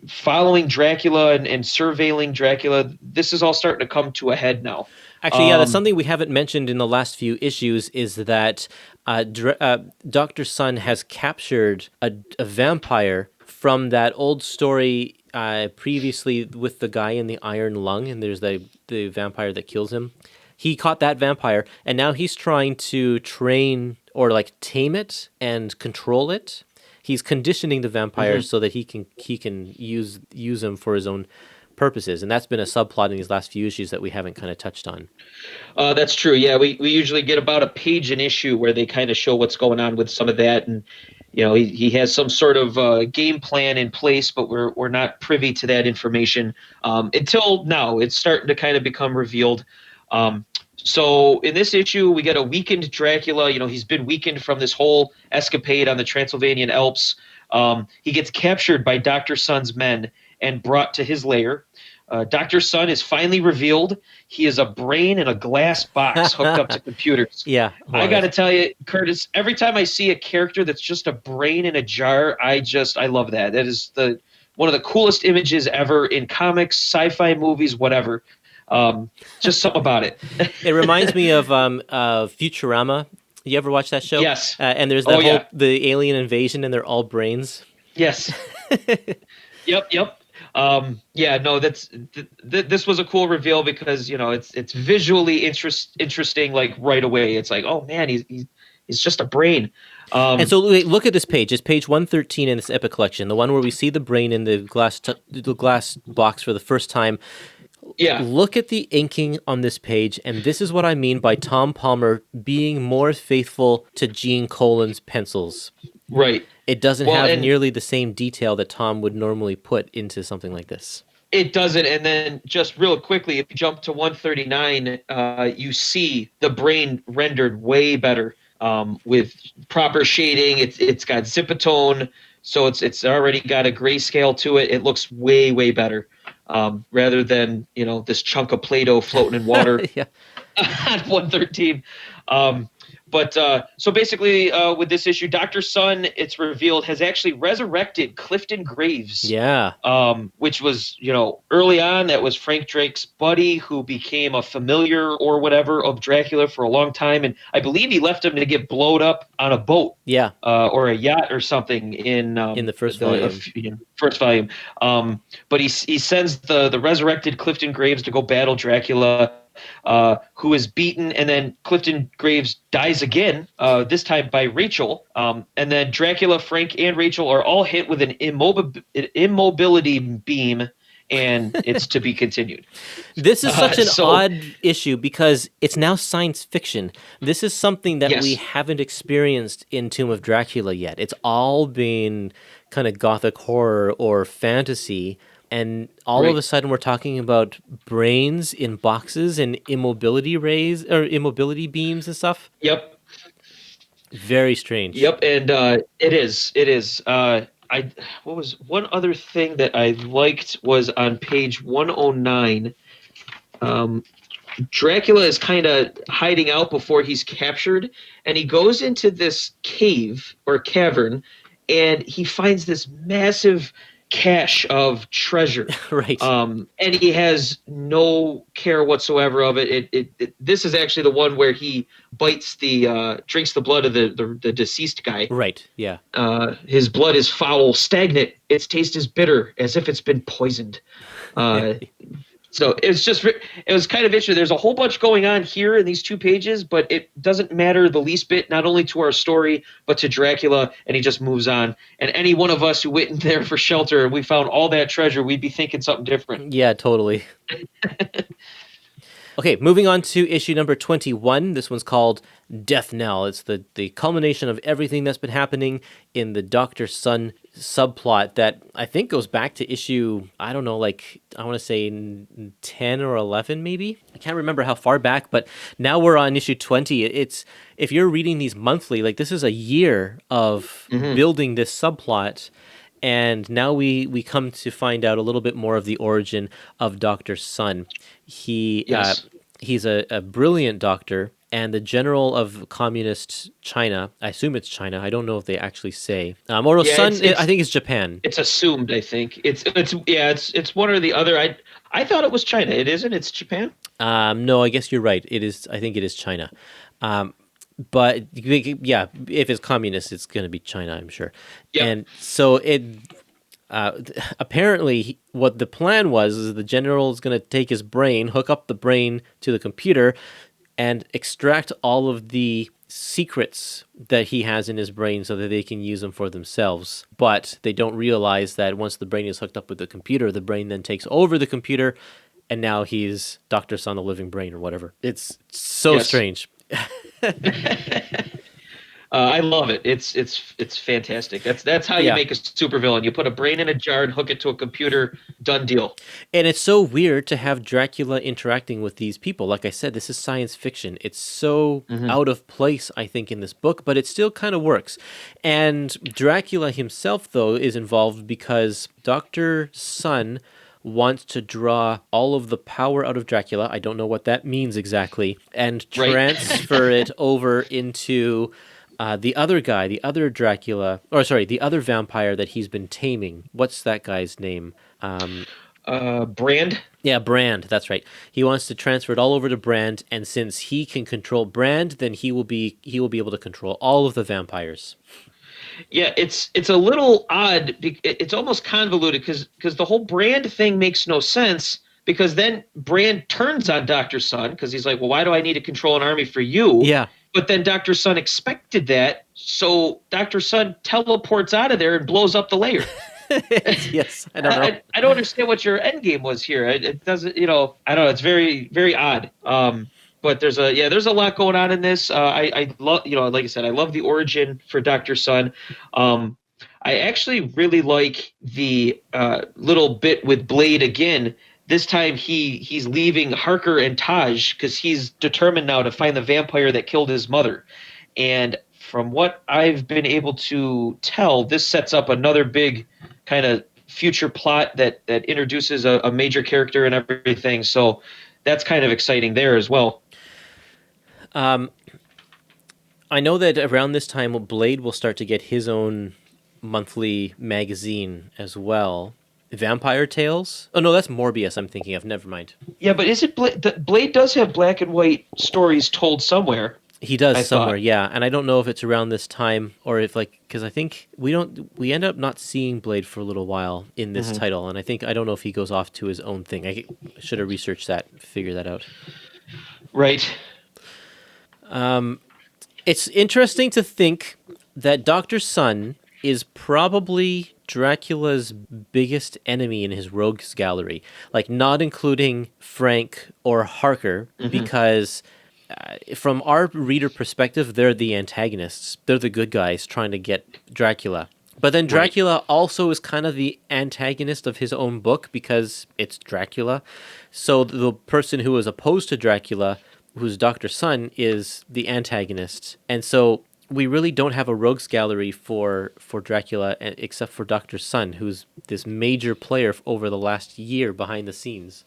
following Dracula and surveilling Dracula. This is all starting to come to a head now. Actually, that's something we haven't mentioned in the last few issues is that Dr. Sun has captured a vampire from that old story previously with the guy in the iron lung, and there's the vampire that kills him. He caught that vampire, and now he's trying to train or tame it and control it. He's conditioning the vampire so that he can use him for his own purposes, and that's been a subplot in these last few issues that we haven't kind of touched on. That's true. Yeah, we usually get about a page an issue where they kind of show what's going on with some of that, and he has some sort of game plan in place, but we're not privy to that information until now. It's starting to kind of become revealed. So in this issue, we get a weakened Dracula. He's been weakened from this whole escapade on the Transylvanian Alps. He gets captured by Dr. Sun's men and brought to his lair. Dr. Sun is finally revealed. He is a brain in a glass box hooked up to computers. Yeah. I got to tell you, Curtis, every time I see a character that's just a brain in a jar, I love that. That is one of the coolest images ever in comics, sci-fi movies, whatever. Just something about it. It reminds me of Futurama. You ever watch that show? Yes. And there's that the alien invasion, and they're all brains. Yes. Yep. This was a cool reveal because it's visually interesting, like right away. It's like, oh man, he's just a brain. And so look at this page. It's page 113 in this Epic collection, the one where we see the brain in the glass box for the first time. Yeah. Look at the inking on this page, and this is what I mean by Tom Palmer being more faithful to Gene Colan's pencils. Right. It doesn't have nearly the same detail that Tom would normally put into something like this. It doesn't. And then just real quickly, if you jump to 139, you see the brain rendered way better with proper shading. It's got zipatone, so it's already got a grayscale to it. It looks way, way better. Rather than this chunk of Play-Doh floating in water on 113. So basically, with this issue, Dr. Sun, it's revealed, has actually resurrected Clifton Graves. Yeah. Which was, early on, that was Frank Drake's buddy who became a familiar or whatever of Dracula for a long time. And I believe he left him to get blowed up on a boat. Yeah. Or a yacht or something in the first volume. First volume. But he sends the resurrected Clifton Graves to go battle Dracula. Who is beaten, and then Clifton Graves dies again, this time by Rachel. And then Dracula, Frank, and Rachel are all hit with an immobility beam, and it's to be continued. This is such an odd issue because it's now science fiction. This is something that we haven't experienced in Tomb of Dracula yet. It's all been kind of gothic horror or fantasy. And all of a sudden, we're talking about brains in boxes and immobility immobility beams and stuff. Yep. Very strange. Yep, and it is. What was one other thing that I liked was on page 109. Dracula is kind of hiding out before he's captured, and he goes into this cave or cavern, and he finds this massive cache of treasure. Right. And he has no care whatsoever of it. This is actually the one where he bites drinks the blood of the deceased guy. Right. Yeah. His blood is foul, stagnant. Its taste is bitter, as if it's been poisoned. So it was kind of interesting. There's a whole bunch going on here in these 2 pages, but it doesn't matter the least bit, not only to our story, but to Dracula, and he just moves on. And any one of us who went in there for shelter and we found all that treasure, we'd be thinking something different. Yeah, totally. Okay, moving on to issue number 21. This one's called Death Knell. It's the culmination of everything that's been happening in the Dr. Sun subplot that I think goes back to issue, I don't know, like, I want to say 10 or 11 maybe? I can't remember how far back, but now we're on issue 20. It's, if you're reading these monthly, like, this is a year of building this subplot. And now we come to find out a little bit more of the origin of Dr. Sun. He's a brilliant doctor, and the general of communist China, I assume it's China, I don't know if they actually say. I think it's Japan. It's assumed, I think. It's one or the other. I thought it was China. It isn't, it's Japan? No, I guess you're right. I think it is China. But yeah, if it's communist, it's going to be China, I'm sure. Yep. And so apparently what the plan was is the general is going to take his brain, hook up the brain to the computer, and extract all of the secrets that he has in his brain so that they can use them for themselves. But they don't realize that once the brain is hooked up with the computer, the brain then takes over the computer, and now he's Dr. Sun, the living brain, or whatever. It's so strange. I love it. It's fantastic. That's how you Yeah. make a supervillain. You put a brain in a jar and hook it to a computer. Done deal. And it's so weird to have Dracula interacting with these people. Like I said, this is science fiction. It's so out of place, I think, in this book, but it still kind of works. And Dracula himself, though, is involved because Dr. Sun wants to draw all of the power out of Dracula. I don't know what that means exactly. And Right. transfer it over into the other guy, the other Dracula, or sorry, the other vampire that he's been taming. What's that guy's name? Brand. Yeah, Brand. That's right. He wants to transfer it all over to Brand, and since he can control Brand, then he will be able to control all of the vampires. Yeah, it's a little odd. It's almost convoluted because the whole Brand thing makes no sense. Because then Brand turns on Dr. Sun because he's like, well, why do I need to control an army for you? Yeah. But then Dr. Sun expected that, so Dr. Sun teleports out of there and blows up the layer. Yes, I don't know. I don't understand what your end game was here. It doesn't, I don't know. It's very, very odd. But there's a lot going on in this. I love, like I said, I love the origin for Dr. Sun. I actually really like the little bit with Blade again. This time he's leaving Harker and Taj because he's determined now to find the vampire that killed his mother. And from what I've been able to tell, this sets up another big kind of future plot that introduces a major character and everything. So that's kind of exciting there as well. I know that around this time, Blade will start to get his own monthly magazine as well. Vampire Tales? Oh, no, that's Morbius I'm thinking of. Never mind. Yeah, but is it Blade does have black and white stories told somewhere. He does I somewhere, thought. yeah. And I don't know if it's around this time or if because I think we end up not seeing Blade for a little while in this title. And I don't know if he goes off to his own thing. I should have researched that, figure that out. Right. It's interesting to think that Dr. Sun is probably Dracula's biggest enemy in his rogues gallery, like not including Frank or Harker, because from our reader perspective, they're the antagonists. They're the good guys trying to get Dracula. But then Dracula also is kind of the antagonist of his own book because it's Dracula. So the person who is opposed to Dracula, who's Dr. Sun, is the antagonist. And so we really don't have a rogues gallery for Dracula except for Dr. Sun, who's this major player over the last year behind the scenes.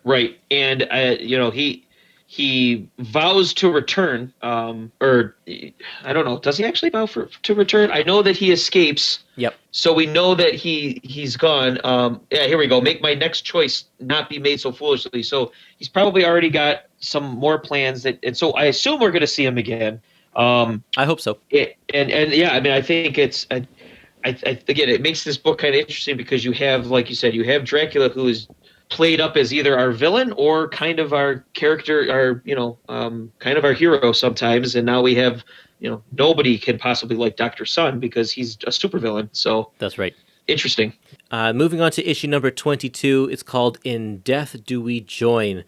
Right. And he vows to return, or I don't know. Does he actually vow to return? I know that he escapes. Yep. So we know that he's gone. Yeah, here we go. Make my next choice not be made so foolishly. So he's probably already got some more plans and so I assume we're going to see him again. I hope so. And yeah, I mean, I think it's. Again, it makes this book kind of interesting because you have, like you said, you have Dracula who is played up as either our villain or kind of our character, kind of our hero sometimes. And now we have, nobody can possibly like Dr. Sun because he's a supervillain. So That's right. Interesting. Moving on to issue number 22, it's called In Death Do We Join.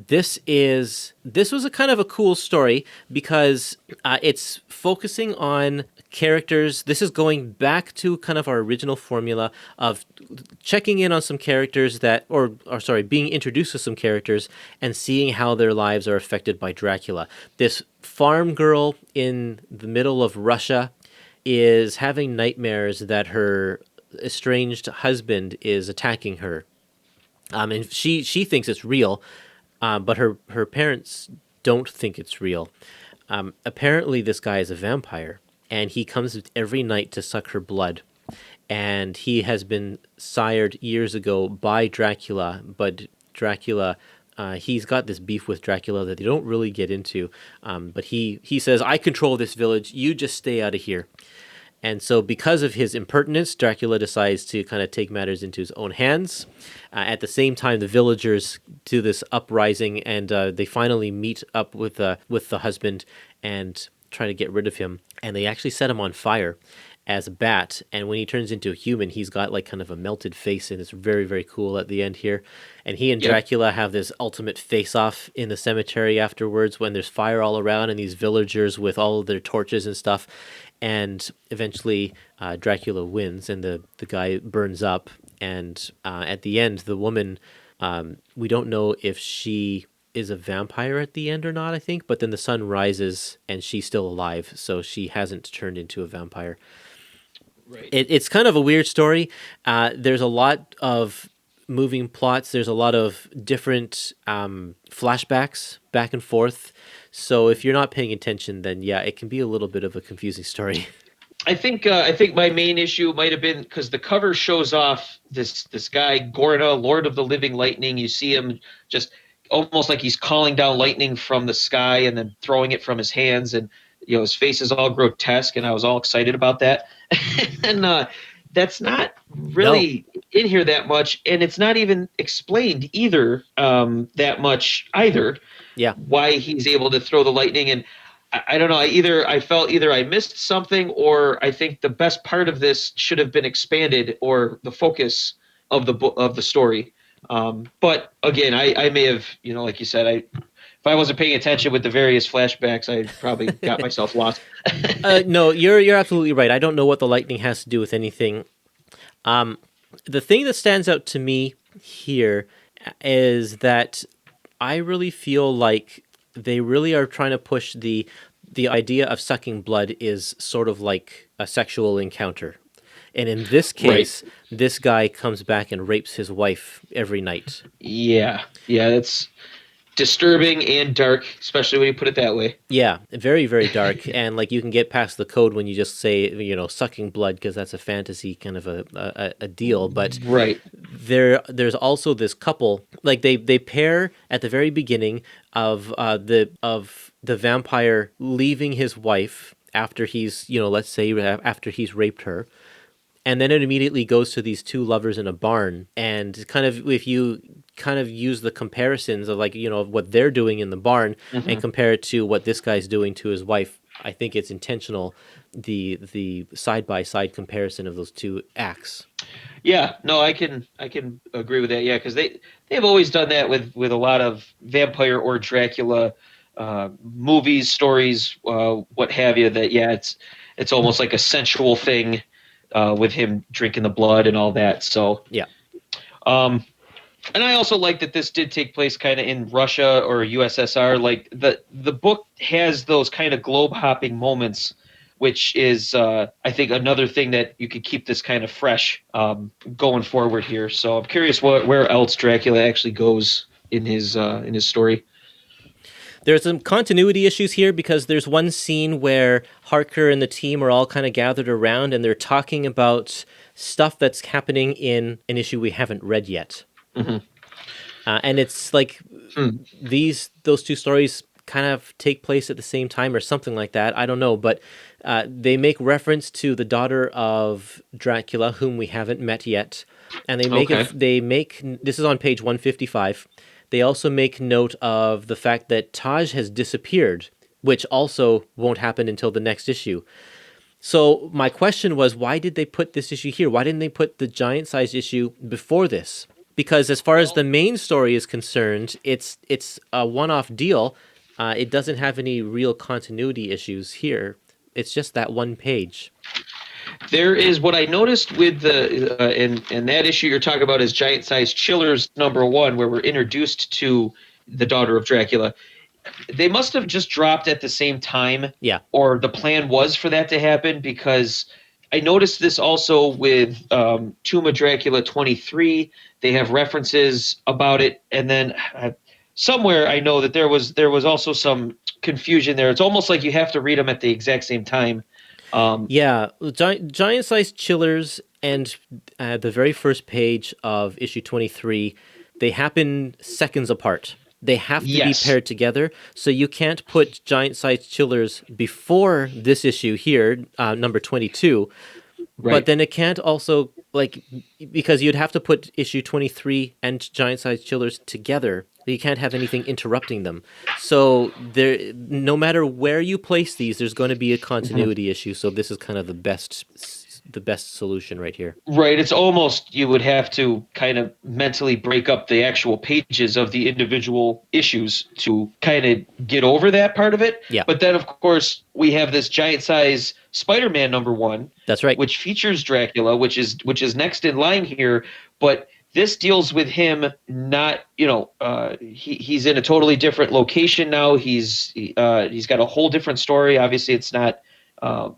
This was a kind of a cool story because it's focusing on characters. This is going back to kind of our original formula of checking in on some characters being introduced to some characters and seeing how their lives are affected by Dracula. This farm girl in the middle of Russia is having nightmares that her estranged husband is attacking her. And she thinks it's real. But her parents don't think it's real. Apparently, this guy is a vampire, and he comes every night to suck her blood. And he has been sired years ago by Dracula, but Dracula, he's got this beef with Dracula that they don't really get into. But he says, I control this village, you just stay out of here. And so because of his impertinence, Dracula decides to kind of take matters into his own hands. At the same time, the villagers do this uprising, and they finally meet up with the husband and try to get rid of him. And they actually set him on fire. as a bat, and when he turns into a human, he's got like kind of a melted face, and it's very, very cool at the end here. And he and Dracula have this ultimate face-off in the cemetery afterwards when there's fire all around and these villagers with all of their torches and stuff. And eventually Dracula wins and the guy burns up. And at the end, the woman, we don't know if she is a vampire at the end or not, I think. But then the sun rises and she's still alive, so she hasn't turned into a vampire. Right. It's kind of a weird story. There's a lot of moving plots. There's a lot of different flashbacks back and forth. So if you're not paying attention, then yeah, it can be a little bit of a confusing story. I think my main issue might have been because the cover shows off this guy Gorna, Lord of the Living Lightning. You see him just almost like he's calling down lightning from the sky and then throwing it from his hands, and his face is all grotesque, and I was all excited about that. And that's not really in here that much, and it's not even explained either that much either. Yeah, why he's able to throw the lightning, and I don't know. I felt either I missed something, or I think the best part of this should have been expanded, or the focus of the story. But again, I may have, like you said, if I wasn't paying attention with the various flashbacks, I probably got myself lost. No, you're absolutely right. I don't know what the lightning has to do with anything. The thing that stands out to me here is that I really feel like they really are trying to push the idea of sucking blood is sort of like a sexual encounter. And in this case, This guy comes back and rapes his wife every night. Yeah, that's disturbing and dark, especially when you put it that way. Yeah, very, very dark. And like you can get past the code when you just say, sucking blood, because that's a fantasy kind of a deal. But there's also this couple, like they pair at the very beginning of the vampire leaving his wife after he's, let's say after he's raped her. And then it immediately goes to these two lovers in a barn. And kind of, if you kind of use the comparisons of what they're doing in the barn and compare it to what this guy's doing to his wife, I think it's intentional, the side-by-side comparison of those two acts. Yeah, no, I can agree with that. Yeah, because they've always done that with a lot of vampire or Dracula movies, stories, what have you. That it's almost like a sensual thing. With him drinking the blood and all that. So yeah. And I also like that this did take place kind of in Russia or USSR. Like the book has those kind of globe hopping moments, which is I think another thing that you could keep this kind of fresh going forward here. So I'm curious where else Dracula actually goes in his story. There's some continuity issues here because there's one scene where Harker and the team are all kind of gathered around and they're talking about stuff that's happening in an issue we haven't read yet. Mm-hmm. And it's like those two stories kind of take place at the same time or something like that. I don't know, but they make reference to the daughter of Dracula, whom we haven't met yet. And they make this is on page 155. They also make note of the fact that Taj has disappeared, which also won't happen until the next issue. So my question was, why did they put this issue here? Why didn't they put the giant-sized issue before this? Because as far as the main story is concerned, it's a one-off deal. It doesn't have any real continuity issues here. It's just that one page. There is what I noticed with the in that issue you're talking about is Giant Size Chillers #1, where we're introduced to the daughter of Dracula. They must have just dropped at the same time, or the plan was for that to happen, because I noticed this also with Tomb of Dracula 23. They have references about it, and then somewhere I know that there was also some confusion there. It's almost like you have to read them at the exact same time. Giant-sized chillers and the very first page of issue 23, they happen seconds apart. They have to be paired together, so you can't put giant-sized chillers before this issue here, number 22. Right. But then it can't also like, because you'd have to put issue 23 and Giant Size Chillers together. You can't have anything interrupting them. So there, no matter where you place these, there's going to be a continuity issue. So this is kind of the best solution right here. Right. It's almost, you would have to kind of mentally break up the actual pages of the individual issues to kind of get over that part of it. Yeah. But then, of course, we have this Giant Size Spider-Man #1. That's right. Which features Dracula, which is next in line here. But this deals with him not, he's in a totally different location now. He's got a whole different story. Obviously, it's not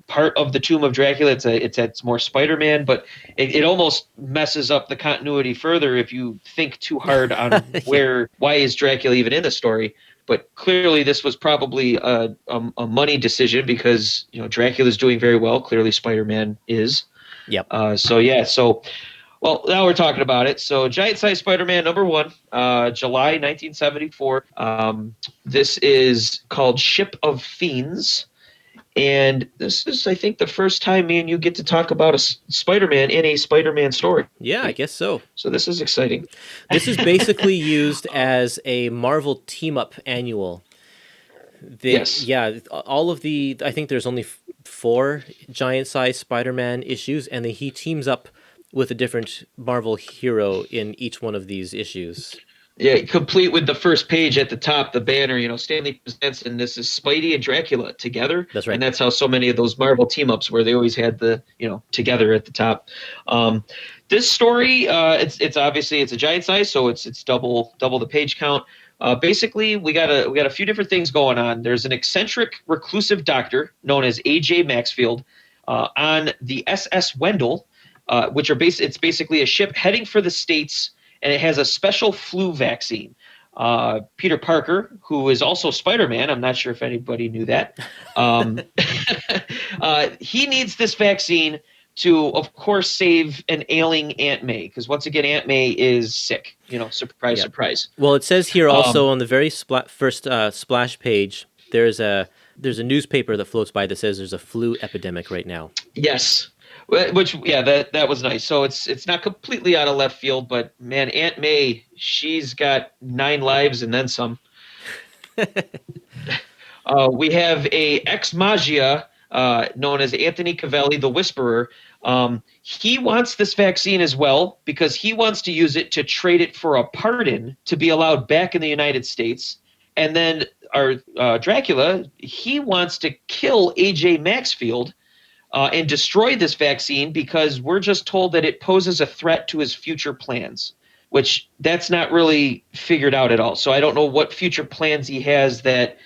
part of the Tomb of Dracula. It's more Spider-Man, but it almost messes up the continuity further if you think too hard on why is Dracula even in the story. But clearly, this was probably a money decision because Dracula's doing very well. Clearly, Spider-Man is. Yep. Well, now we're talking about it. So, Giant Size Spider-Man #1, July 1974. This is called Ship of Fiends. And this is, I think, the first time me and you get to talk about a Spider-Man in a Spider-Man story. Yeah, I guess so. So this is exciting. This is basically used as a Marvel team-up annual. Yes. Yeah, all of I think there's only 4 giant-sized Spider-Man issues, and he teams up with a different Marvel hero in each one of these issues. Yeah, complete with the first page at the top, the banner, Stanley presents, and this is Spidey and Dracula together. That's right. And that's how so many of those Marvel team-ups where they always had the, together at the top. This story, it's obviously it's a giant size, so it's double the page count. Basically, we got a few different things going on. There's an eccentric reclusive doctor known as A.J. Maxfield on the SS Wendell, it's basically a ship heading for the States, and it has a special flu vaccine. Peter Parker, who is also Spider-Man, I'm not sure if anybody knew that, he needs this vaccine to, of course, save an ailing Aunt May, because once again, Aunt May is sick. Surprise, surprise. Well, it says here also on the very first splash page, there's a newspaper that floats by that says there's a flu epidemic right now. Yes. Which, that was nice. So it's not completely out of left field, but man, Aunt May, she's got 9 lives and then some. We have a ex magia known as Anthony Cavelli, the Whisperer. He wants this vaccine as well because he wants to use it to trade it for a pardon to be allowed back in the United States. And then our Dracula, he wants to kill A.J. Maxfield and destroy this vaccine because we're just told that it poses a threat to his future plans, which that's not really figured out at all. So I don't know what future plans he has that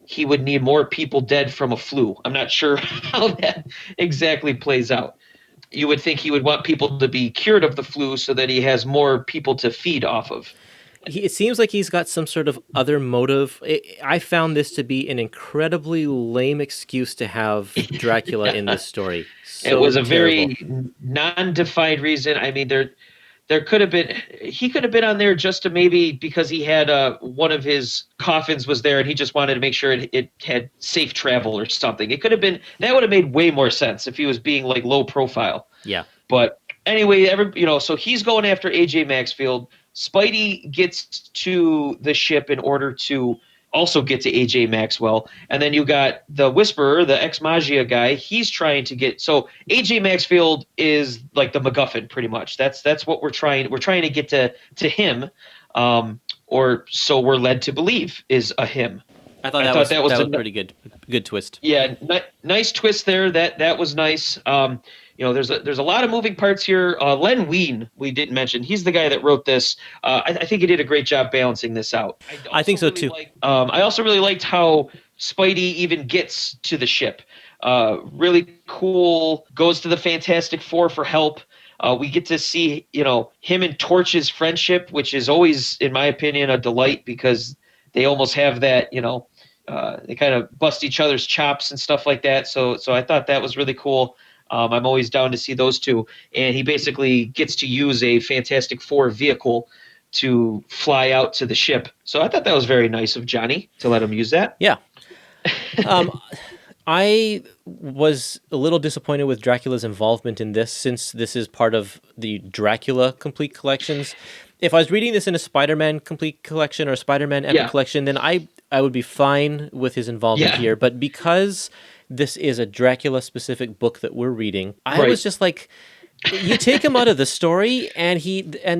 he would need more people dead from a flu. I'm not sure how that exactly plays out. You would think he would want people to be cured of the flu so that he has more people to feed off of. It seems like he's got some sort of other motive. I found this to be an incredibly lame excuse to have Dracula in this story. So it was a terrible. very non-defined reason. I mean, there could have been – he could have been on there just to maybe because he had one of his coffins was there and he just wanted to make sure it had safe travel or something. It could have been – that would have made way more sense if he was being like low profile. Yeah. But anyway, so he's going after A.J. Maxfield. Spidey gets to the ship in order to also get to A.J. Maxwell. And then you got the Whisperer, the ex-magia guy. He's trying to get – so A.J. Maxfield is like the MacGuffin pretty much. That's what we're trying – we're trying to get to him, or so we're led to believe is a him. I thought that was a pretty good twist. Yeah, nice twist there. That was nice. There's a lot of moving parts here. Len Wein, we didn't mention. He's the guy that wrote this. I think he did a great job balancing this out. I think so too. I also really liked how Spidey even gets to the ship. Really cool. Goes to the Fantastic Four for help. We get to see him and Torch's friendship, which is always, in my opinion, a delight because they almost have that. They kind of bust each other's chops and stuff like that. So I thought that was really cool. I'm always down to see those two. And he basically gets to use a Fantastic Four vehicle to fly out to the ship. So I thought that was very nice of Johnny to let him use that. Yeah. I was a little disappointed with Dracula's involvement in this, since this is part of the Dracula complete collections. If I was reading this in a Spider-Man complete collection or a Spider-Man epic collection, then I would be fine with his involvement here. But because this is a Dracula-specific book that we're reading, I was just like, you take him out of the story, and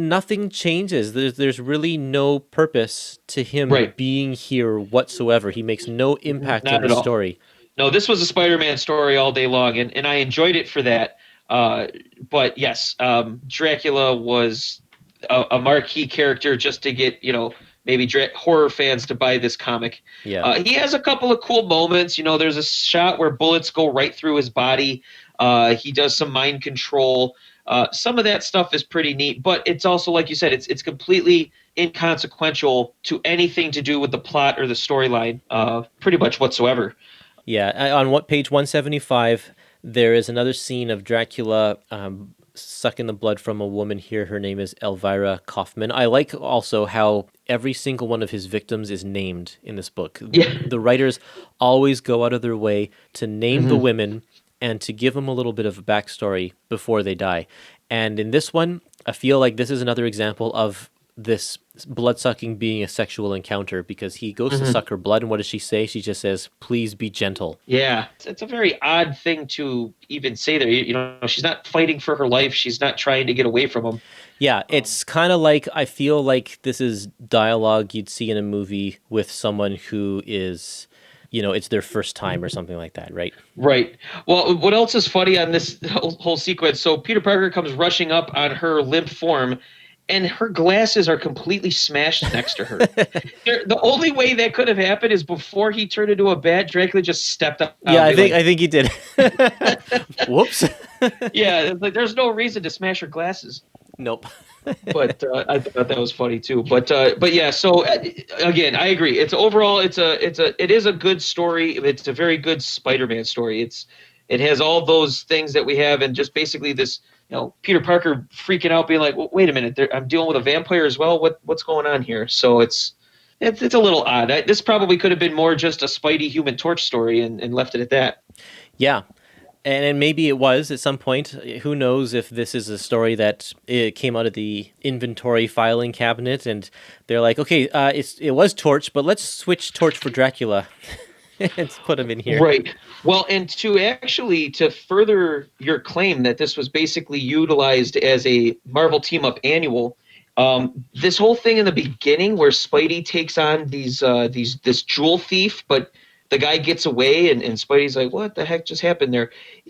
nothing changes. There's really no purpose to him being here whatsoever. He makes no impact on the story. No, this was a Spider-Man story all day long, and I enjoyed it for that. But yes, Dracula was a marquee character just to get, maybe horror fans to buy this comic. Yeah. He has a couple of cool moments. There's a shot where bullets go right through his body. He does some mind control. Some of that stuff is pretty neat, but it's also, like you said, it's completely inconsequential to anything to do with the plot or the storyline, pretty much whatsoever. Yeah, on page 175, there is another scene of Dracula sucking the blood from a woman here. Her name is Elvira Kaufman. I like also how every single one of his victims is named in this book. Yeah. The writers always go out of their way to name the women and to give them a little bit of a backstory before they die. And in this one, I feel like this is another example of this blood-sucking being a sexual encounter, because he goes to suck her blood, and what does she say? She just says, "Please be gentle." Yeah, it's a very odd thing to even say there. She's not fighting for her life. She's not trying to get away from him. Yeah, it's kind of like, I feel like this is dialogue you'd see in a movie with someone who is, it's their first time or something like that, right? Right. Well, what else is funny on this whole sequence? So Peter Parker comes rushing up on her limp form, and her glasses are completely smashed next to her. The only way that could have happened is before he turned into a bat, Dracula just stepped up. Yeah, I think he did. Whoops. Yeah, it's like there's no reason to smash her glasses. Nope. But I thought that was funny too. But yeah. So again, I agree. It is a good story. It's a very good Spider-Man story. It has all those things that we have, and just basically this. Peter Parker freaking out, being like, well, "Wait a minute, I'm dealing with a vampire as well. What's going on here?" So it's a little odd. This probably could have been more just a Spidey Human Torch story, and left it at that. Yeah, and maybe it was at some point. Who knows if this is a story that it came out of the inventory filing cabinet, and they're like, "Okay, it was Torch, but let's switch Torch for Dracula." And put him in here. Right. Well, and to further your claim that this was basically utilized as a Marvel Team Up annual, this whole thing in the beginning where Spidey takes on this jewel thief, but the guy gets away, and Spidey's like, "What the heck just happened there?"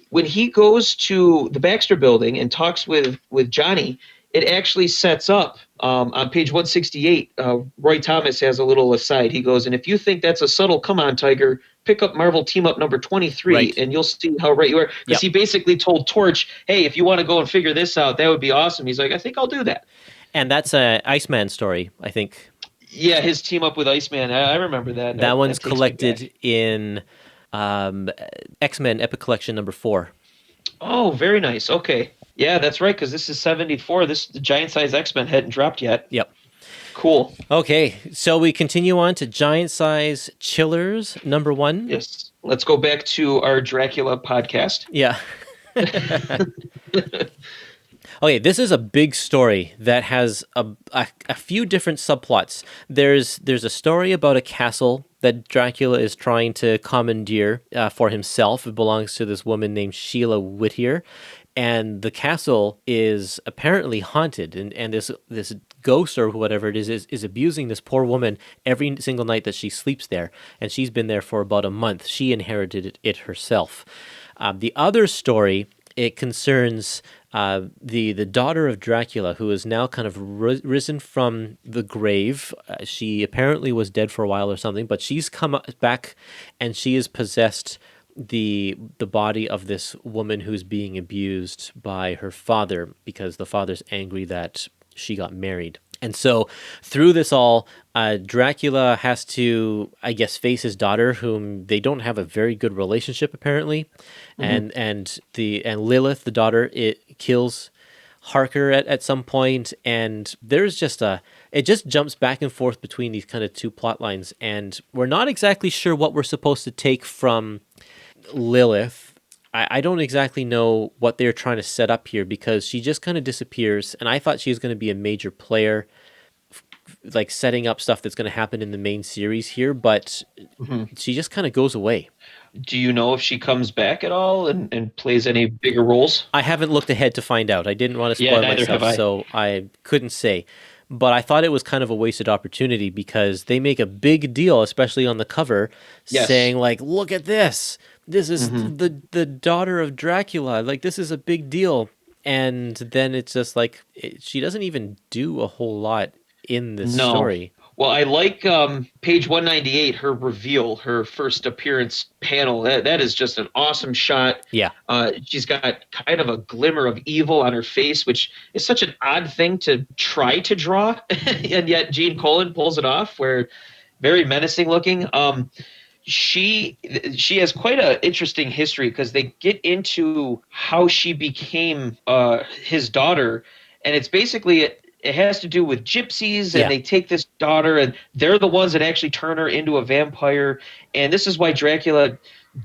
When he goes to the Baxter Building and talks with Johnny, it actually sets up on page 168. Roy Thomas has a little aside. He goes, "And if you think that's a subtle come on, Tiger, pick up Marvel Team Up number 23, and you'll see how right you are." Because he basically told Torch, "Hey, if you want to go and figure this out, that would be awesome." He's like, "I think I'll do that." And that's a Iceman story, I think. Yeah, his team up with Iceman. I remember that. That one's collected in X-Men Epic Collection number 4. Oh, very nice. Okay. Yeah, that's right, because this is 74. The Giant Size X-Men hadn't dropped yet. Yep. Cool. Okay, so we continue on to Giant Size Chillers number 1. Yes. Let's go back to our Dracula podcast. Yeah. Okay, this is a big story that has a few different subplots. There's a story about a castle that Dracula is trying to commandeer for himself. It belongs to this woman named Sheila Whittier. And the castle is apparently haunted, and this ghost or whatever it is abusing this poor woman every single night that she sleeps there. And she's been there for about a month. She inherited it herself. The other story, it concerns the daughter of Dracula, who is now kind of risen from the grave. She apparently was dead for a while or something, but she's come back, and she has possessed the body of this woman who's being abused by her father, because the father's angry that she got married. And so through this all, Dracula has to, I guess, face his daughter, whom they don't have a very good relationship apparently. Mm-hmm. And Lilith, the daughter, it kills Harker at some point, and there's just it just jumps back and forth between these kind of two plot lines, and we're not exactly sure what we're supposed to take from Lilith, I don't exactly know what they're trying to set up here because she just kind of disappears, and I thought she was going to be a major player, like setting up stuff that's going to happen in the main series here, but she just kind of goes away. Do you know if she comes back at all and plays any bigger roles? I haven't looked ahead to find out. I didn't want to Yeah, spoil neither myself, have I. so I couldn't say. But I thought it was kind of a wasted opportunity because they make a big deal, especially on the cover, Yes. saying like, "Look at this! This is the daughter of Dracula. Like this is a big deal." And then it's just like she doesn't even do a whole lot in this No. story. Well, I like page 198, her reveal, her first appearance panel. That is just an awesome shot. Yeah. She's got kind of a glimmer of evil on her face, which is such an odd thing to try to draw. And yet Gene Colan pulls it off, where very menacing looking. She has quite an interesting history because they get into how she became his daughter, and it's basically it has to do with gypsies, and Yeah. they take this daughter, and they're the ones that actually turn her into a vampire. And this is why Dracula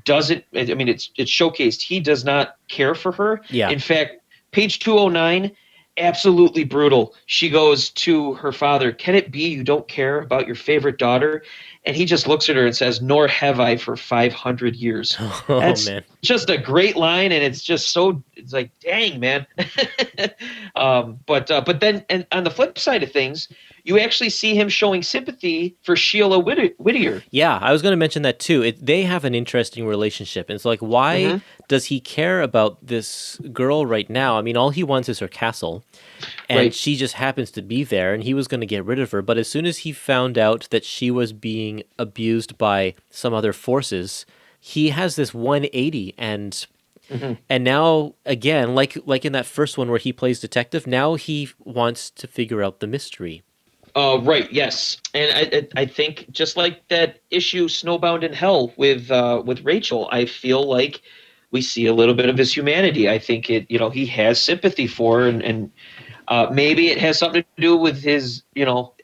doesn't. I mean, it's showcased. He does not care for her. Yeah. In fact, page 209. Absolutely brutal. She goes to her father, "Can it be you don't care about your favorite daughter?" And he just looks at her and says, "Nor have I for 500 years." Oh That's man. just a great line, and it's just so, it's like, dang, man. But then, and on the flip side of things, you actually see him showing sympathy for Sheila Whittier. Yeah, I was going to mention that too. They have an interesting relationship. And it's like, why does he care about this girl right now? I mean, all he wants is her castle. And Right. she just happens to be there, and he was going to get rid of her. But as soon as he found out that she was being abused by some other forces, he has this 180 and now again, like in that first one where he plays detective, now he wants to figure out the mystery. Right, yes, and I think just like that issue Snowbound in Hell with Rachel, I feel like we see a little bit of his humanity. I think he has sympathy for her, and maybe it has something to do with his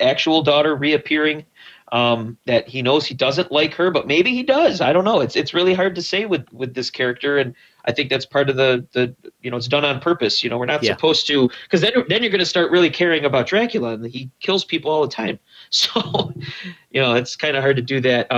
actual daughter reappearing. That he knows he doesn't like her, but maybe he does. I don't know. It's really hard to say with this character, and I think that's part of the it's done on purpose. We're not supposed to, because then you're going to start really caring about Dracula, and he kills people all the time. So it's kind of hard to do that.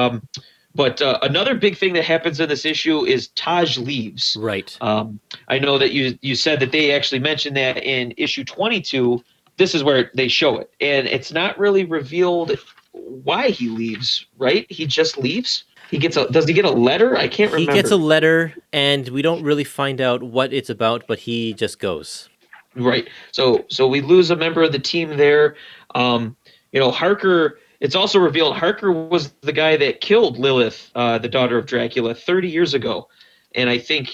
But another big thing that happens in this issue is Taj leaves. Right. I know that you said that they actually mentioned that in issue 22. This is where they show it, and it's not really revealed why he leaves, right? He just leaves. Does he get a letter? I can't remember. He gets a letter, and we don't really find out what it's about, but he just goes. Right. So we lose a member of the team there. Harker. It's also revealed Harker was the guy that killed Lilith, the daughter of Dracula, 30 years ago, and I think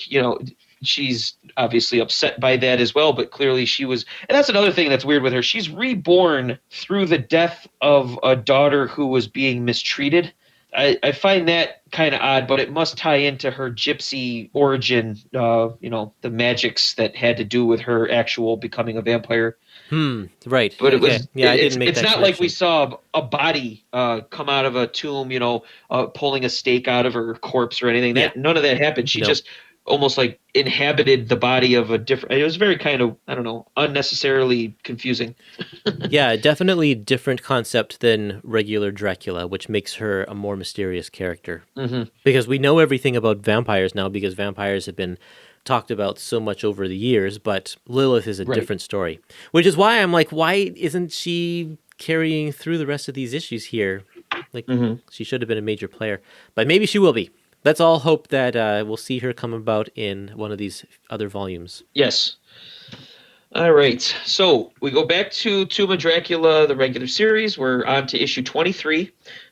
she's obviously upset by that as well. But clearly she was, and that's another thing that's weird with her. She's reborn through the death of a daughter who was being mistreated. I find that kind of odd, but it must tie into her gypsy origin, the magics that had to do with her actual becoming a vampire. Right. But it Okay. was, Yeah, I didn't make it's that not like we connection. saw a body come out of a tomb, pulling a stake out of her corpse or anything. None of that happened. She No. just almost like inhabited the body of a different. It was very kind of, I don't know, unnecessarily confusing. Yeah, definitely a different concept than regular Dracula, which makes her a more mysterious character. Mm-hmm. Because we know everything about vampires now, because vampires have been talked about so much over the years, but Lilith is a Right. different story. Which is why I'm like, why isn't she carrying through the rest of these issues here? Like, she should have been a major player. But maybe she will be. Let's all hope that we'll see her come about in one of these other volumes. Yes. All right. So we go back to Tomb of Dracula, the regular series. We're on to issue 23.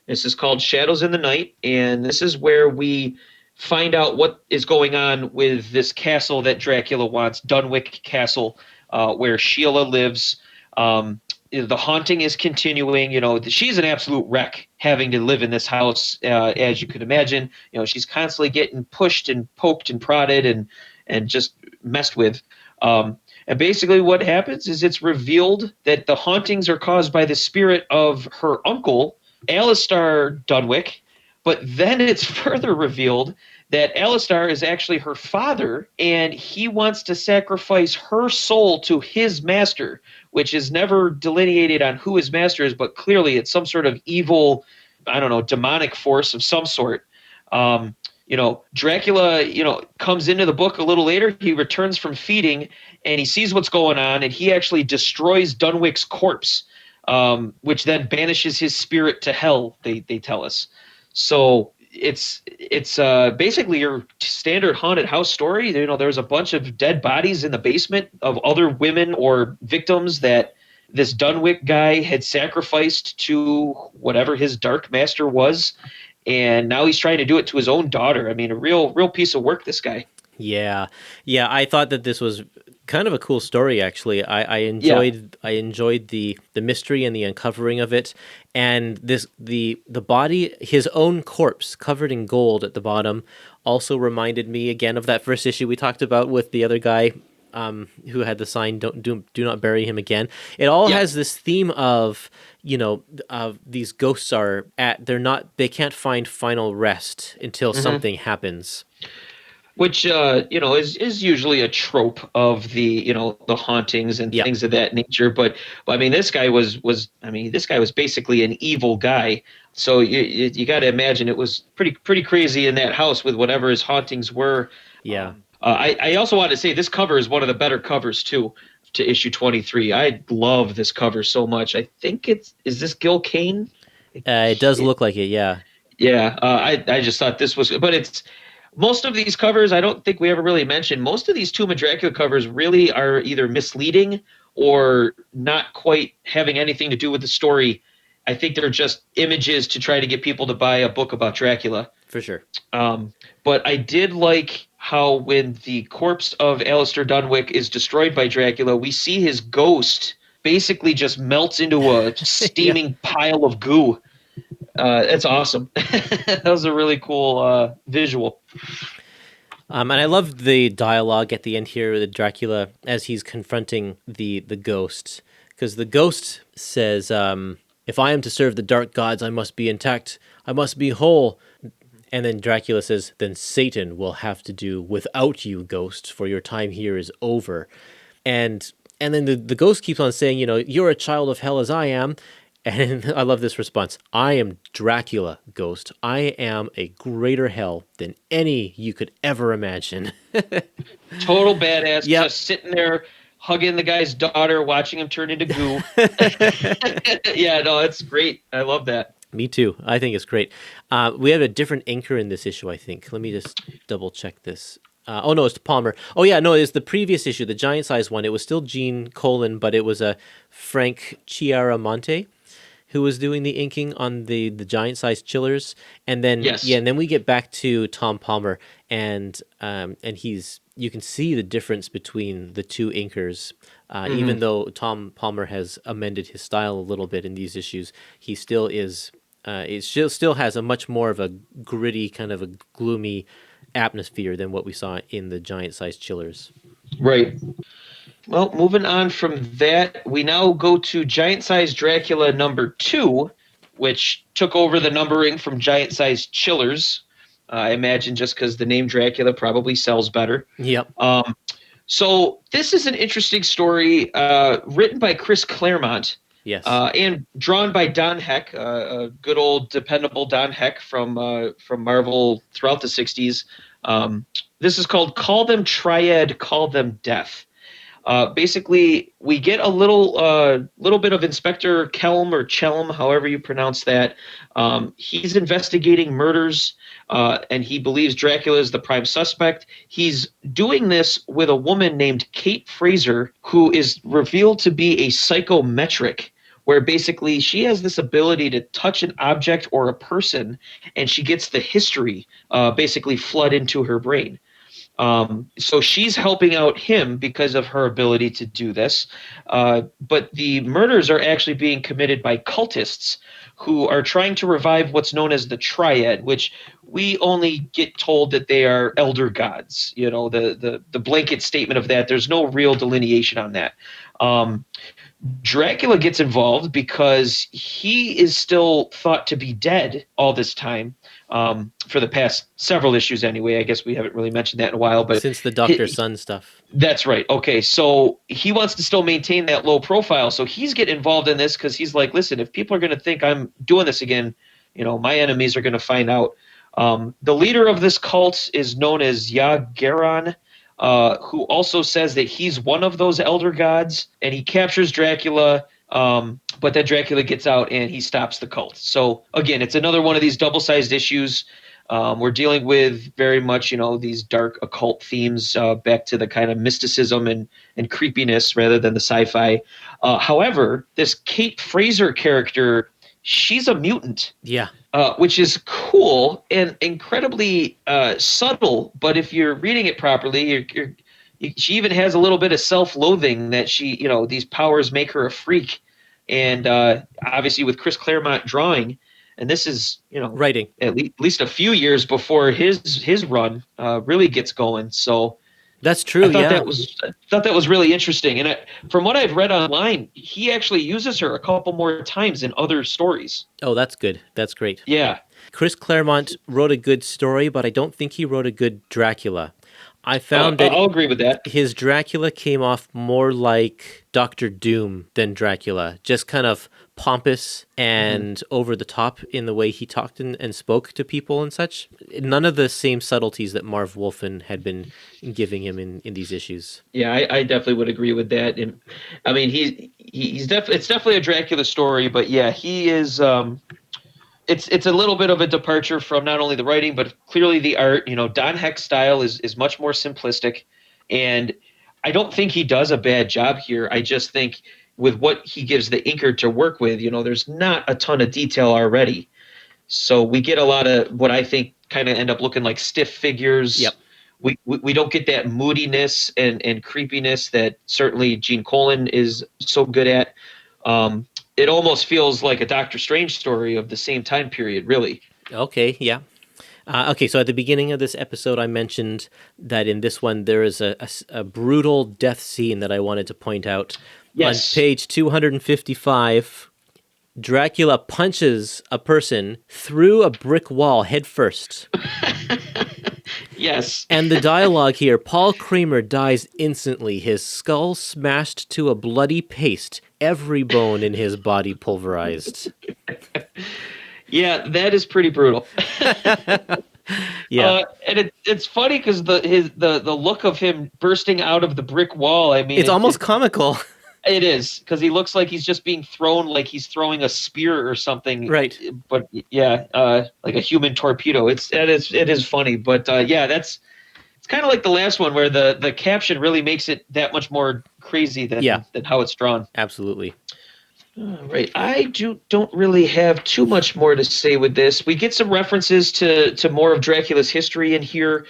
This is called Shadows in the Night, and this is where we find out what is going on with this castle that Dracula wants, Dunwich Castle, where Sheila lives. The haunting is continuing. She's an absolute wreck having to live in this house, as you could imagine. She's constantly getting pushed and poked and prodded and just messed with. And basically what happens is it's revealed that the hauntings are caused by the spirit of her uncle, Alistair Dunwich. But then it's further revealed that Alistar is actually her father, and he wants to sacrifice her soul to his master, which is never delineated on who his master is, but clearly it's some sort of evil, I don't know, demonic force of some sort. Dracula, comes into the book a little later. He returns from feeding, and he sees what's going on, and he actually destroys Dunwic's corpse, which then banishes his spirit to hell, they tell us. So it's basically your standard haunted house story. There's a bunch of dead bodies in the basement of other women or victims that this Dunwick guy had sacrificed to whatever his dark master was, and now he's trying to do it to his own daughter. I mean, a real piece of work, this guy. Yeah. I thought that this was kind of a cool story, actually. I enjoyed the mystery and the uncovering of it, and the body, his own corpse covered in gold at the bottom, also reminded me again of that first issue we talked about with the other guy who had the sign do not bury him again. It all has this theme of these ghosts they can't find final rest until something happens. Which is usually a trope of the the hauntings and things of that nature. But I mean, this guy was basically an evil guy. So you got to imagine it was pretty crazy in that house with whatever his hauntings were. Yeah. I also want to say this cover is one of the better covers too, to issue 23. I love this cover so much. I think is this Gil Kane? It does look like it. Yeah. Yeah. I just thought this was, but it's. Most of these covers, I don't think we ever really mentioned. Most of these Tomb of Dracula covers really are either misleading or not quite having anything to do with the story. I think they're just images to try to get people to buy a book about Dracula. For sure. But I did like how when the corpse of Alistair Dunwick is destroyed by Dracula, we see his ghost basically just melts into a steaming pile of goo. It's awesome. That was a really cool visual. And I loved the dialogue at the end here with Dracula as he's confronting the ghost. Because the ghost says, if I am to serve the dark gods, I must be intact. I must be whole. And then Dracula says, then Satan will have to do without you, ghost, for your time here is over. And then the ghost keeps on saying, you're a child of hell as I am. And I love this response. I am Dracula, ghost. I am a greater hell than any you could ever imagine. Total badass. Yep. Just sitting there hugging the guy's daughter, watching him turn into goo. Yeah, no, it's great. I love that. Me too. I think it's great. We have a different inker in this issue, I think. Let me just double check this. No, it's Palmer. Oh, yeah, no, it's the previous issue, the giant size one. It was still Gene Colan, but it was a Frank Chiaramonte who was doing the inking on the giant size chillers, and then and then we get back to Tom Palmer, and you can see the difference between the two inkers. Even though Tom Palmer has amended his style a little bit in these issues, he still is. It still has a much more of a gritty, kind of a gloomy atmosphere than what we saw in the giant size chillers. Right. Well, moving on from that, we now go to Giant Size Dracula number 2, which took over the numbering from Giant Size Chillers. I imagine just because the name Dracula probably sells better. Yep. So this is an interesting story written by Chris Claremont. Yes. And drawn by Don Heck, a good old dependable Don Heck from Marvel throughout the 60s. This is called Call Them Triad, Call Them Death. Basically, we get a little bit of Inspector Kelm or Chelm, however you pronounce that. He's investigating murders, and he believes Dracula is the prime suspect. He's doing this with a woman named Kate Fraser, who is revealed to be a psychometric, where basically she has this ability to touch an object or a person, and she gets the history basically flood into her brain. So she's helping out him because of her ability to do this. But the murders are actually being committed by cultists who are trying to revive what's known as the Triad, which we only get told that they are elder gods. The blanket statement of that. There's no real delineation on that. Dracula gets involved because he is still thought to be dead all this time. for the past several issues anyway. I guess we haven't really mentioned that in a while, but Since the Dr. Sun stuff. that's right. Okay, so he wants to still maintain that low profile, so he's getting involved in this because he's like, listen, if people are going to think I'm doing this again, my enemies are going to find out. The leader of this cult is known as Yagaran, who also says that he's one of those elder gods, and he captures Dracula, but then Dracula gets out and he stops the cult. So again, it's another one of these double-sized issues. We're dealing with very much, these dark occult themes, back to the kind of mysticism and creepiness rather than the sci-fi. However, this Kate Fraser character, she's a mutant. Yeah. Which is cool and incredibly subtle. But if you're reading it properly, she even has a little bit of self-loathing that she, these powers make her a freak. And obviously with Chris Claremont drawing, and this is, writing at least a few years before his run really gets going. So that's true. I thought that was really interesting. And from what I've read online, he actually uses her a couple more times in other stories. Oh, that's good. That's great. Yeah. Chris Claremont wrote a good story, but I don't think he wrote a good Dracula. I found that I'll agree with that. His Dracula came off more like Dr. Doom than Dracula, just kind of pompous and over the top in the way he talked and spoke to people and such. None of the same subtleties that Marv Wolfman had been giving him in these issues. Yeah, I definitely would agree with that. And I mean, it's definitely a Dracula story, but yeah, he is. It's a little bit of a departure from not only the writing, but clearly the art. Don Heck's style is much more simplistic, and I don't think he does a bad job here. I just think with what he gives the inker to work with, there's not a ton of detail already. So we get a lot of what I think kind of end up looking like stiff figures. Yep. We don't get that moodiness and creepiness that certainly Gene Colan is so good at. It almost feels like a Doctor Strange story of the same time period, really. Okay, yeah. Okay, so at the beginning of this episode, I mentioned that in this one, there is a brutal death scene that I wanted to point out. Yes. On page 255, Dracula punches a person through a brick wall head first. Yes. And the dialogue here, Paul Kramer dies instantly, his skull smashed to a bloody paste, every bone in his body pulverized. Yeah, that is pretty brutal. Yeah. And it's funny because the look of him bursting out of the brick wall, I mean... It's almost comical. It is, because he looks like he's just being thrown like he's throwing a spear or something. Right. But yeah, like a human torpedo. It is funny, but yeah, it's kind of like the last one where the caption really makes it that much more crazy than how it's drawn. Absolutely. Right. I don't really have too much more to say with this. We get some references to more of Dracula's history in here,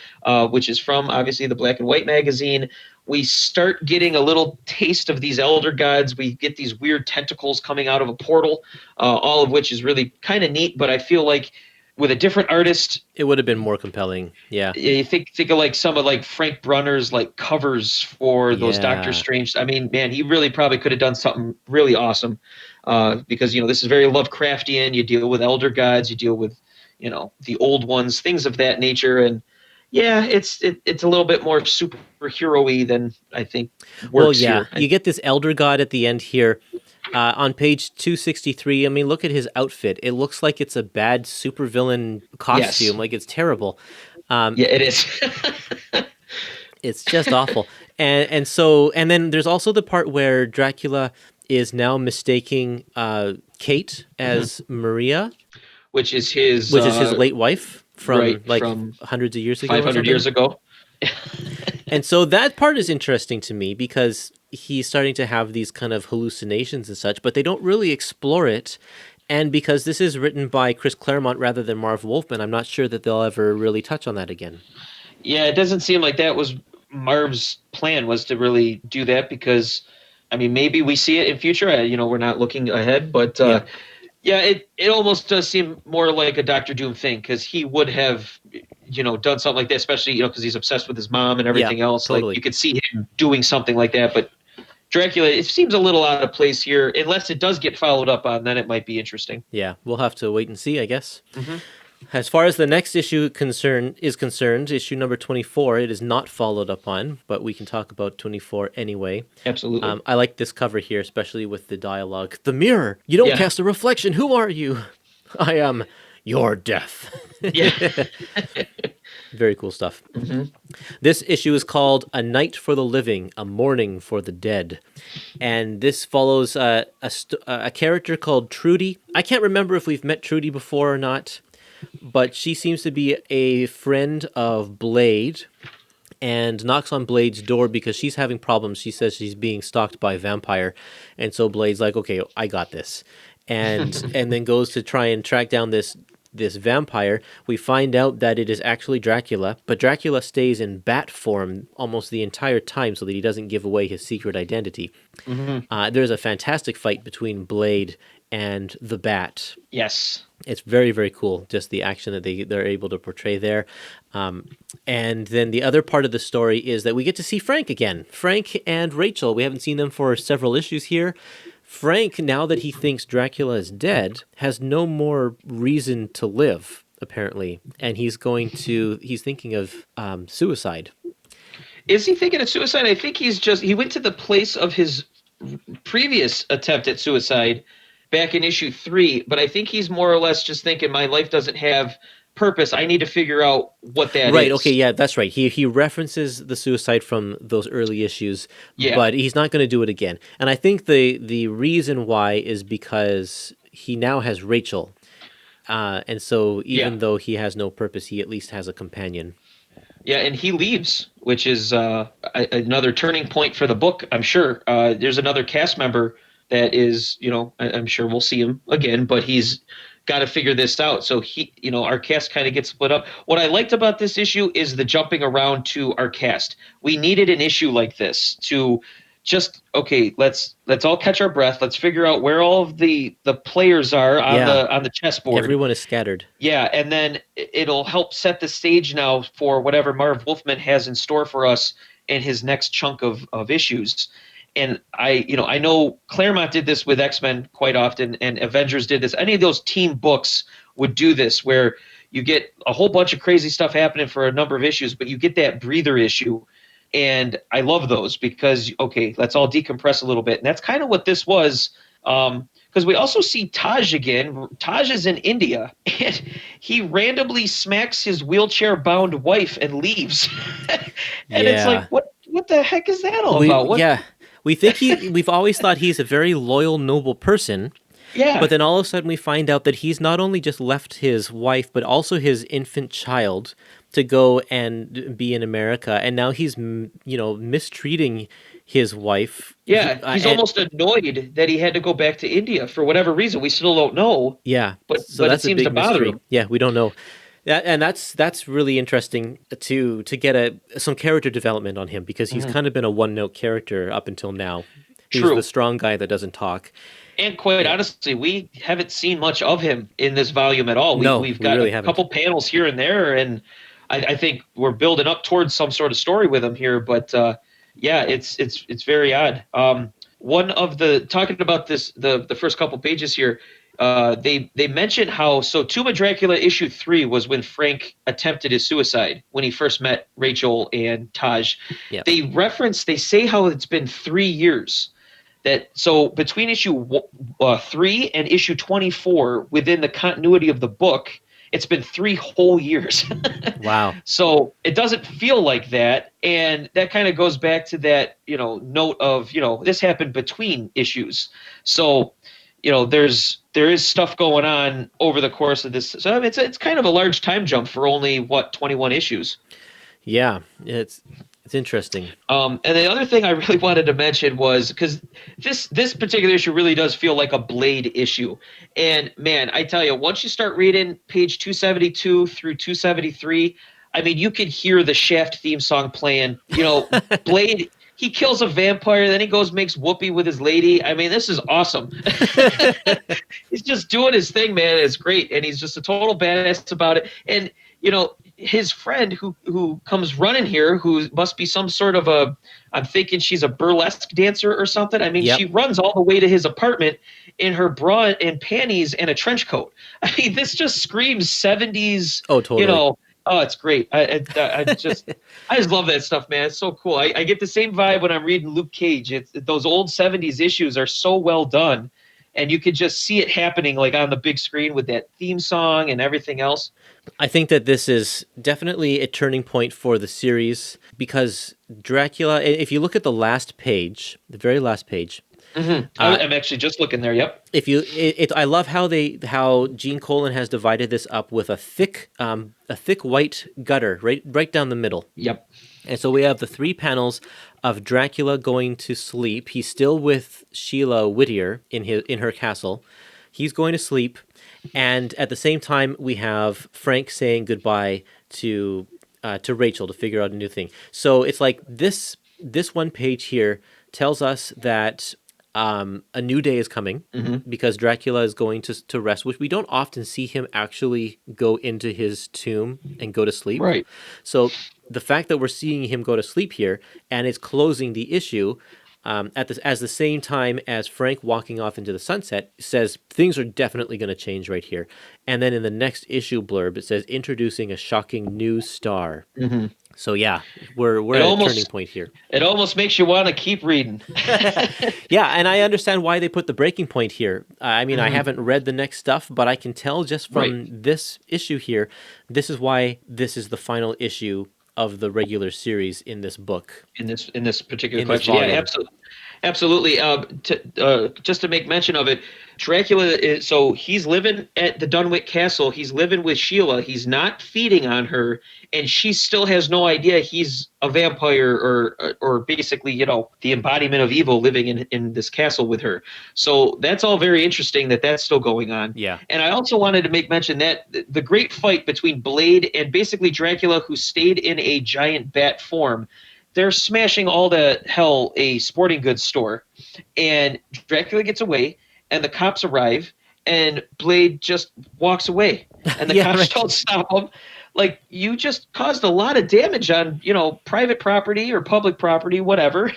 which is from, obviously, the Black and White magazine. We start getting a little taste of these elder gods. We get these weird tentacles coming out of a portal, all of which is really kind of neat, but I feel like with a different artist, it would have been more compelling. Yeah. You think of like some of like Frank Brunner's like covers for those Doctor Strange. I mean, man, he really probably could have done something really awesome, because this is very Lovecraftian. You deal with elder gods, you deal with the old ones, things of that nature, and yeah, it's a little bit more superhero-y than I think works here. You get this elder god at the end here. On page 263, I mean, look at his outfit. It looks like it's a bad supervillain costume. Yes. Like, it's terrible. Yeah, it is. It's just awful. And then there's also the part where Dracula is now mistaking Kate as Maria. Which is his late wife from hundreds of years ago. 500 years ago. And so that part is interesting to me because he's starting to have these kind of hallucinations and such, but they don't really explore it. And because this is written by Chris Claremont rather than Marv Wolfman, I'm not sure that they'll ever really touch on that again. Yeah, it doesn't seem like that was Marv's plan, was to really do that, because, I mean, maybe we see it in future. We're not looking ahead, but it almost does seem more like a Dr. Doom thing, because he would have done something like that, especially because he's obsessed with his mom and everything else. Totally. Like, you could see him doing something like that, but Dracula, it seems a little out of place here. Unless it does get followed up on, then it might be interesting. Yeah, we'll have to wait and see, I guess. Mm-hmm. As far as the next issue is concerned, issue number 24, it is not followed up on, but we can talk about 24 anyway. Absolutely. I like this cover here, especially with the dialogue. The mirror! You don't cast a reflection! Who are you? I am your death. Yeah. Very cool stuff. Mm-hmm. This issue is called A Night for the Living, A Mourning for the Dead. And this follows a character called Trudy. I can't remember if we've met Trudy before or not, but she seems to be a friend of Blade and knocks on Blade's door because she's having problems. She says she's being stalked by a vampire. And so Blade's like, okay, I got this. And then goes to try and track down this vampire. We find out that it is actually Dracula, but Dracula stays in bat form almost the entire time so that he doesn't give away his secret identity. Mm-hmm. There's a fantastic fight between Blade and the Bat. Yes. It's very, very cool, just the action that they're able to portray there. And then the other part of the story is that we get to see Frank again. Frank and Rachel, we haven't seen them for several issues here. Frank, now that he thinks Dracula is dead, has no more reason to live, apparently. And he's thinking of suicide. Is he thinking of suicide? I think he went to the place of his previous attempt at suicide back in issue 3, but I think he's more or less just thinking my life doesn't have purpose. I need to figure out what that is. Right, okay, yeah, that's right. He references the suicide from those early issues, but he's not going to do it again. And I think the reason why is because he now has Rachel. And so even though he has no purpose, he at least has a companion. Yeah, and he leaves, which is another turning point for the book, I'm sure. There's another cast member that is, I'm sure we'll see him again, but he's got to figure this out. So our cast kind of gets split up. What I liked about this issue is the jumping around to our cast. We needed an issue like this to just, okay, let's all catch our breath. Let's figure out where all of the players are on the chessboard. Everyone is scattered. Yeah, and then it'll help set the stage now for whatever Marv Wolfman has in store for us in his next chunk of issues. And I know Claremont did this with X-Men quite often, and Avengers did this. Any of those team books would do this, where you get a whole bunch of crazy stuff happening for a number of issues, but you get that breather issue. And I love those because, okay, let's all decompress a little bit. And that's kind of what this was, because we also see Taj again. Taj is in India, and he randomly smacks his wheelchair-bound wife and leaves. And it's like, what the heck is that all about? Yeah. We've always thought he's a very loyal, noble person. Yeah. But then all of a sudden we find out that he's not only just left his wife, but also his infant child to go and be in America. And now he's, mistreating his wife. Yeah, he's almost annoyed that he had to go back to India for whatever reason. We still don't know. Yeah. But that's it seems to bother him. Yeah, we don't know. And that's really interesting to get some character development on him, because he's kind of been a one-note character up until now. He's the strong guy that doesn't talk. And quite honestly, we haven't seen much of him in this volume at all. We've got really a couple panels here and there, and I think we're building up towards some sort of story with him here. But it's very odd. Talking about this, the first couple pages here. They mentioned how Tomb of Dracula issue 3 was when Frank attempted his suicide when he first met Rachel and Taj. Yeah. They say how it's been 3 years. So between issue 3 and issue 24, within the continuity of the book, it's been 3 whole years. Wow. So it doesn't feel like that, and that kind of goes back to that note of this happened between issues. So there is stuff going on over the course of this. So it's kind of a large time jump for only 21 issues. Yeah, it's interesting. And the other thing I really wanted to mention was, because this particular issue really does feel like a Blade issue. And man, I tell you, once you start reading page 272 through 273, I mean, you could hear the Shaft theme song playing. Blade. He kills a vampire, then he goes makes whoopee with his lady. I mean, this is awesome. He's just doing his thing, man. It's great, and he's just a total badass about it. And his friend who comes running here, who must be some sort of a, I'm thinking she's a burlesque dancer or something. I mean, Yep. she runs all the way to his apartment in her bra and panties and a trench coat. I mean, this just screams 70s. Oh, totally. You know, oh, it's great. I just love that stuff, man. It's so cool. I get the same vibe when I'm reading Luke Cage. Those old 70s issues are so well done, and you could just see it happening like on the big screen with that theme song and everything else. I think that this is definitely a turning point for the series because Dracula, if you look at the last page, the very last page. Mm-hmm. I'm actually just looking there. Yep. I love how Gene Colan has divided this up with a thick white gutter right down the middle. Yep. And so we have the 3 panels of Dracula going to sleep. He's still with Sheila Whittier in her castle. He's going to sleep, and at the same time we have Frank saying goodbye to Rachel to figure out a new thing. So it's like this one page here tells us that a new day is coming because Dracula is going to rest, which we don't often see him actually go into his tomb and go to sleep. Right. So the fact that we're seeing him go to sleep here and it's closing the issue at the same time as Frank walking off into the sunset says things are definitely going to change right here. And then in the next issue blurb, it says introducing a shocking new star. Mm-hmm. So yeah, we're at a turning point here. It almost makes you want to keep reading. Yeah, and I understand why they put the breaking point here. I mean, I haven't read the next stuff, but I can tell just from this issue here, this is why this is the final issue of the regular series in this book. In this particular collection. Yeah, absolutely. Just to make mention of it, Dracula so he's living at the Dunwich Castle. He's living with Sheila. He's not feeding on her, and she still has no idea he's a vampire or basically, you know, the embodiment of evil living in this castle with her. So that's all very interesting that's still going on. Yeah. And I also wanted to make mention that the great fight between Blade and basically Dracula, who stayed in a giant bat form, they're smashing all to hell a sporting goods store, and Dracula gets away, and the cops arrive, and Blade just walks away, and the cops don't stop him. Like, you just caused a lot of damage on, you know, private property or public property, whatever.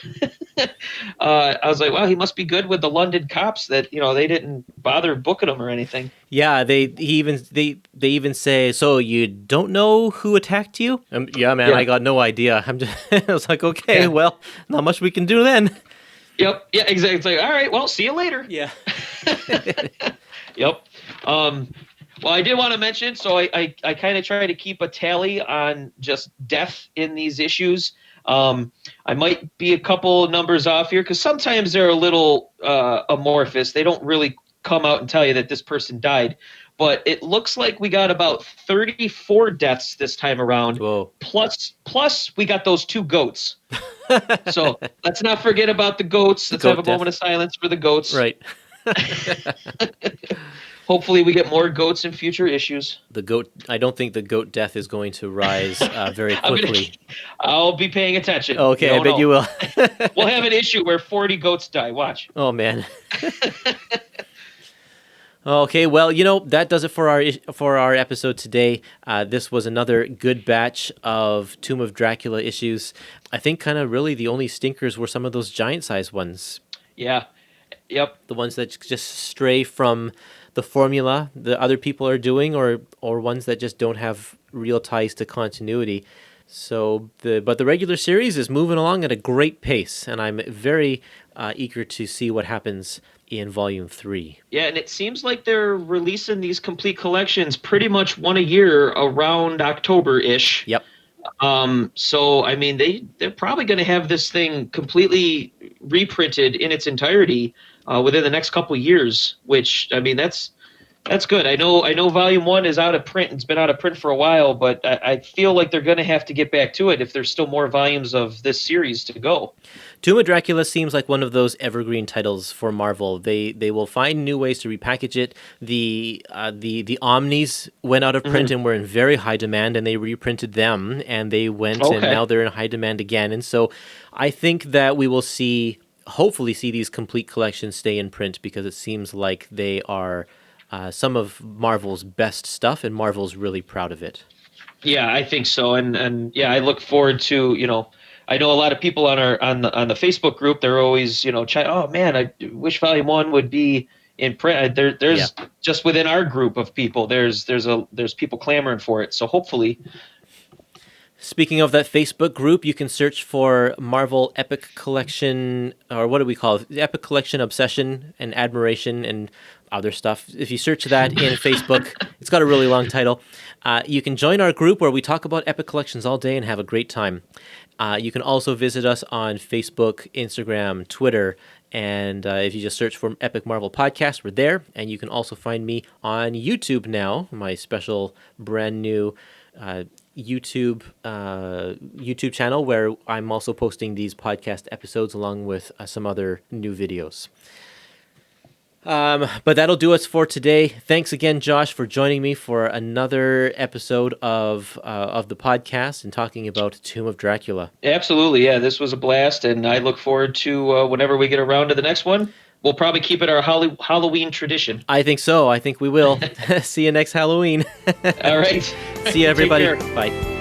I was like, wow, he must be good with the London cops that, you know, they didn't bother booking him or anything. Yeah, they even say, so you don't know who attacked you? Yeah, man, I got no idea. I was like, okay, well, not much we can do then. Yep, yeah, exactly. It's like, all right, well, see you later. Yeah. Yep. Well, I did want to mention, so I kind of try to keep a tally on just death in these issues. I might be a couple numbers off here because sometimes they're a little amorphous. They don't really come out and tell you that this person died. But it looks like we got about 34 deaths this time around. Whoa. Plus we got those 2 goats. So let's not forget about the goats. Let's have a moment of silence for the goats. Right. Hopefully we get more goats in future issues. I don't think the goat death is going to rise very quickly. I'll be paying attention. Okay, I bet you will. We'll have an issue where 40 goats die. Watch. Oh, man. Okay, well, you know, that does it for our episode today. This was another good batch of Tomb of Dracula issues. I think kind of really the only stinkers were some of those giant-sized ones. Yeah. Yep. The ones that just stray from the formula the other people are doing, or ones that just don't have real ties to continuity. So, but the regular series is moving along at a great pace, and I'm very eager to see what happens in Volume 3. Yeah, and it seems like they're releasing these complete collections pretty much one a year around October-ish. Yep. So, I mean, they're probably going to have this thing completely reprinted in its entirety within the next couple years, which, I mean, that's good. I know Volume 1 is out of print. It's been out of print for a while, but I feel like they're going to have to get back to it if there's still more volumes of this series to go. Tomb of Dracula seems like one of those evergreen titles for Marvel. They will find new ways to repackage it. The Omnis went out of print and were in very high demand, and they reprinted them, and they went, and now they're in high demand again. And so I think that we will hopefully see these complete collections stay in print, because it seems like they are some of Marvel's best stuff, and Marvel's really proud of it. Yeah, I think so, and yeah, I look forward to, I know a lot of people on the Facebook group. They're always, oh man, I wish Volume 1 would be in print. There's just within our group of people, there's people clamoring for it. So hopefully. Speaking of that Facebook group, you can search for Marvel Epic Collection, or what do we call it? Epic Collection Obsession and Admiration and other stuff. If you search that in Facebook, it's got a really long title. You can join our group where we talk about Epic Collections all day and have a great time. You can also visit us on Facebook, Instagram, Twitter, and if you just search for Epic Marvel Podcast, we're there. And you can also find me on YouTube now, my special brand new YouTube channel where I'm also posting these podcast episodes along with some other new videos. But that'll do us for today. Thanks again, Josh, for joining me for another episode of the podcast and talking about Tomb of Dracula. Absolutely, yeah. This was a blast, and I look forward to whenever we get around to the next one. We'll probably keep it our Halloween tradition. I think so. I think we will. See you next Halloween. All right. See you, everybody. Bye.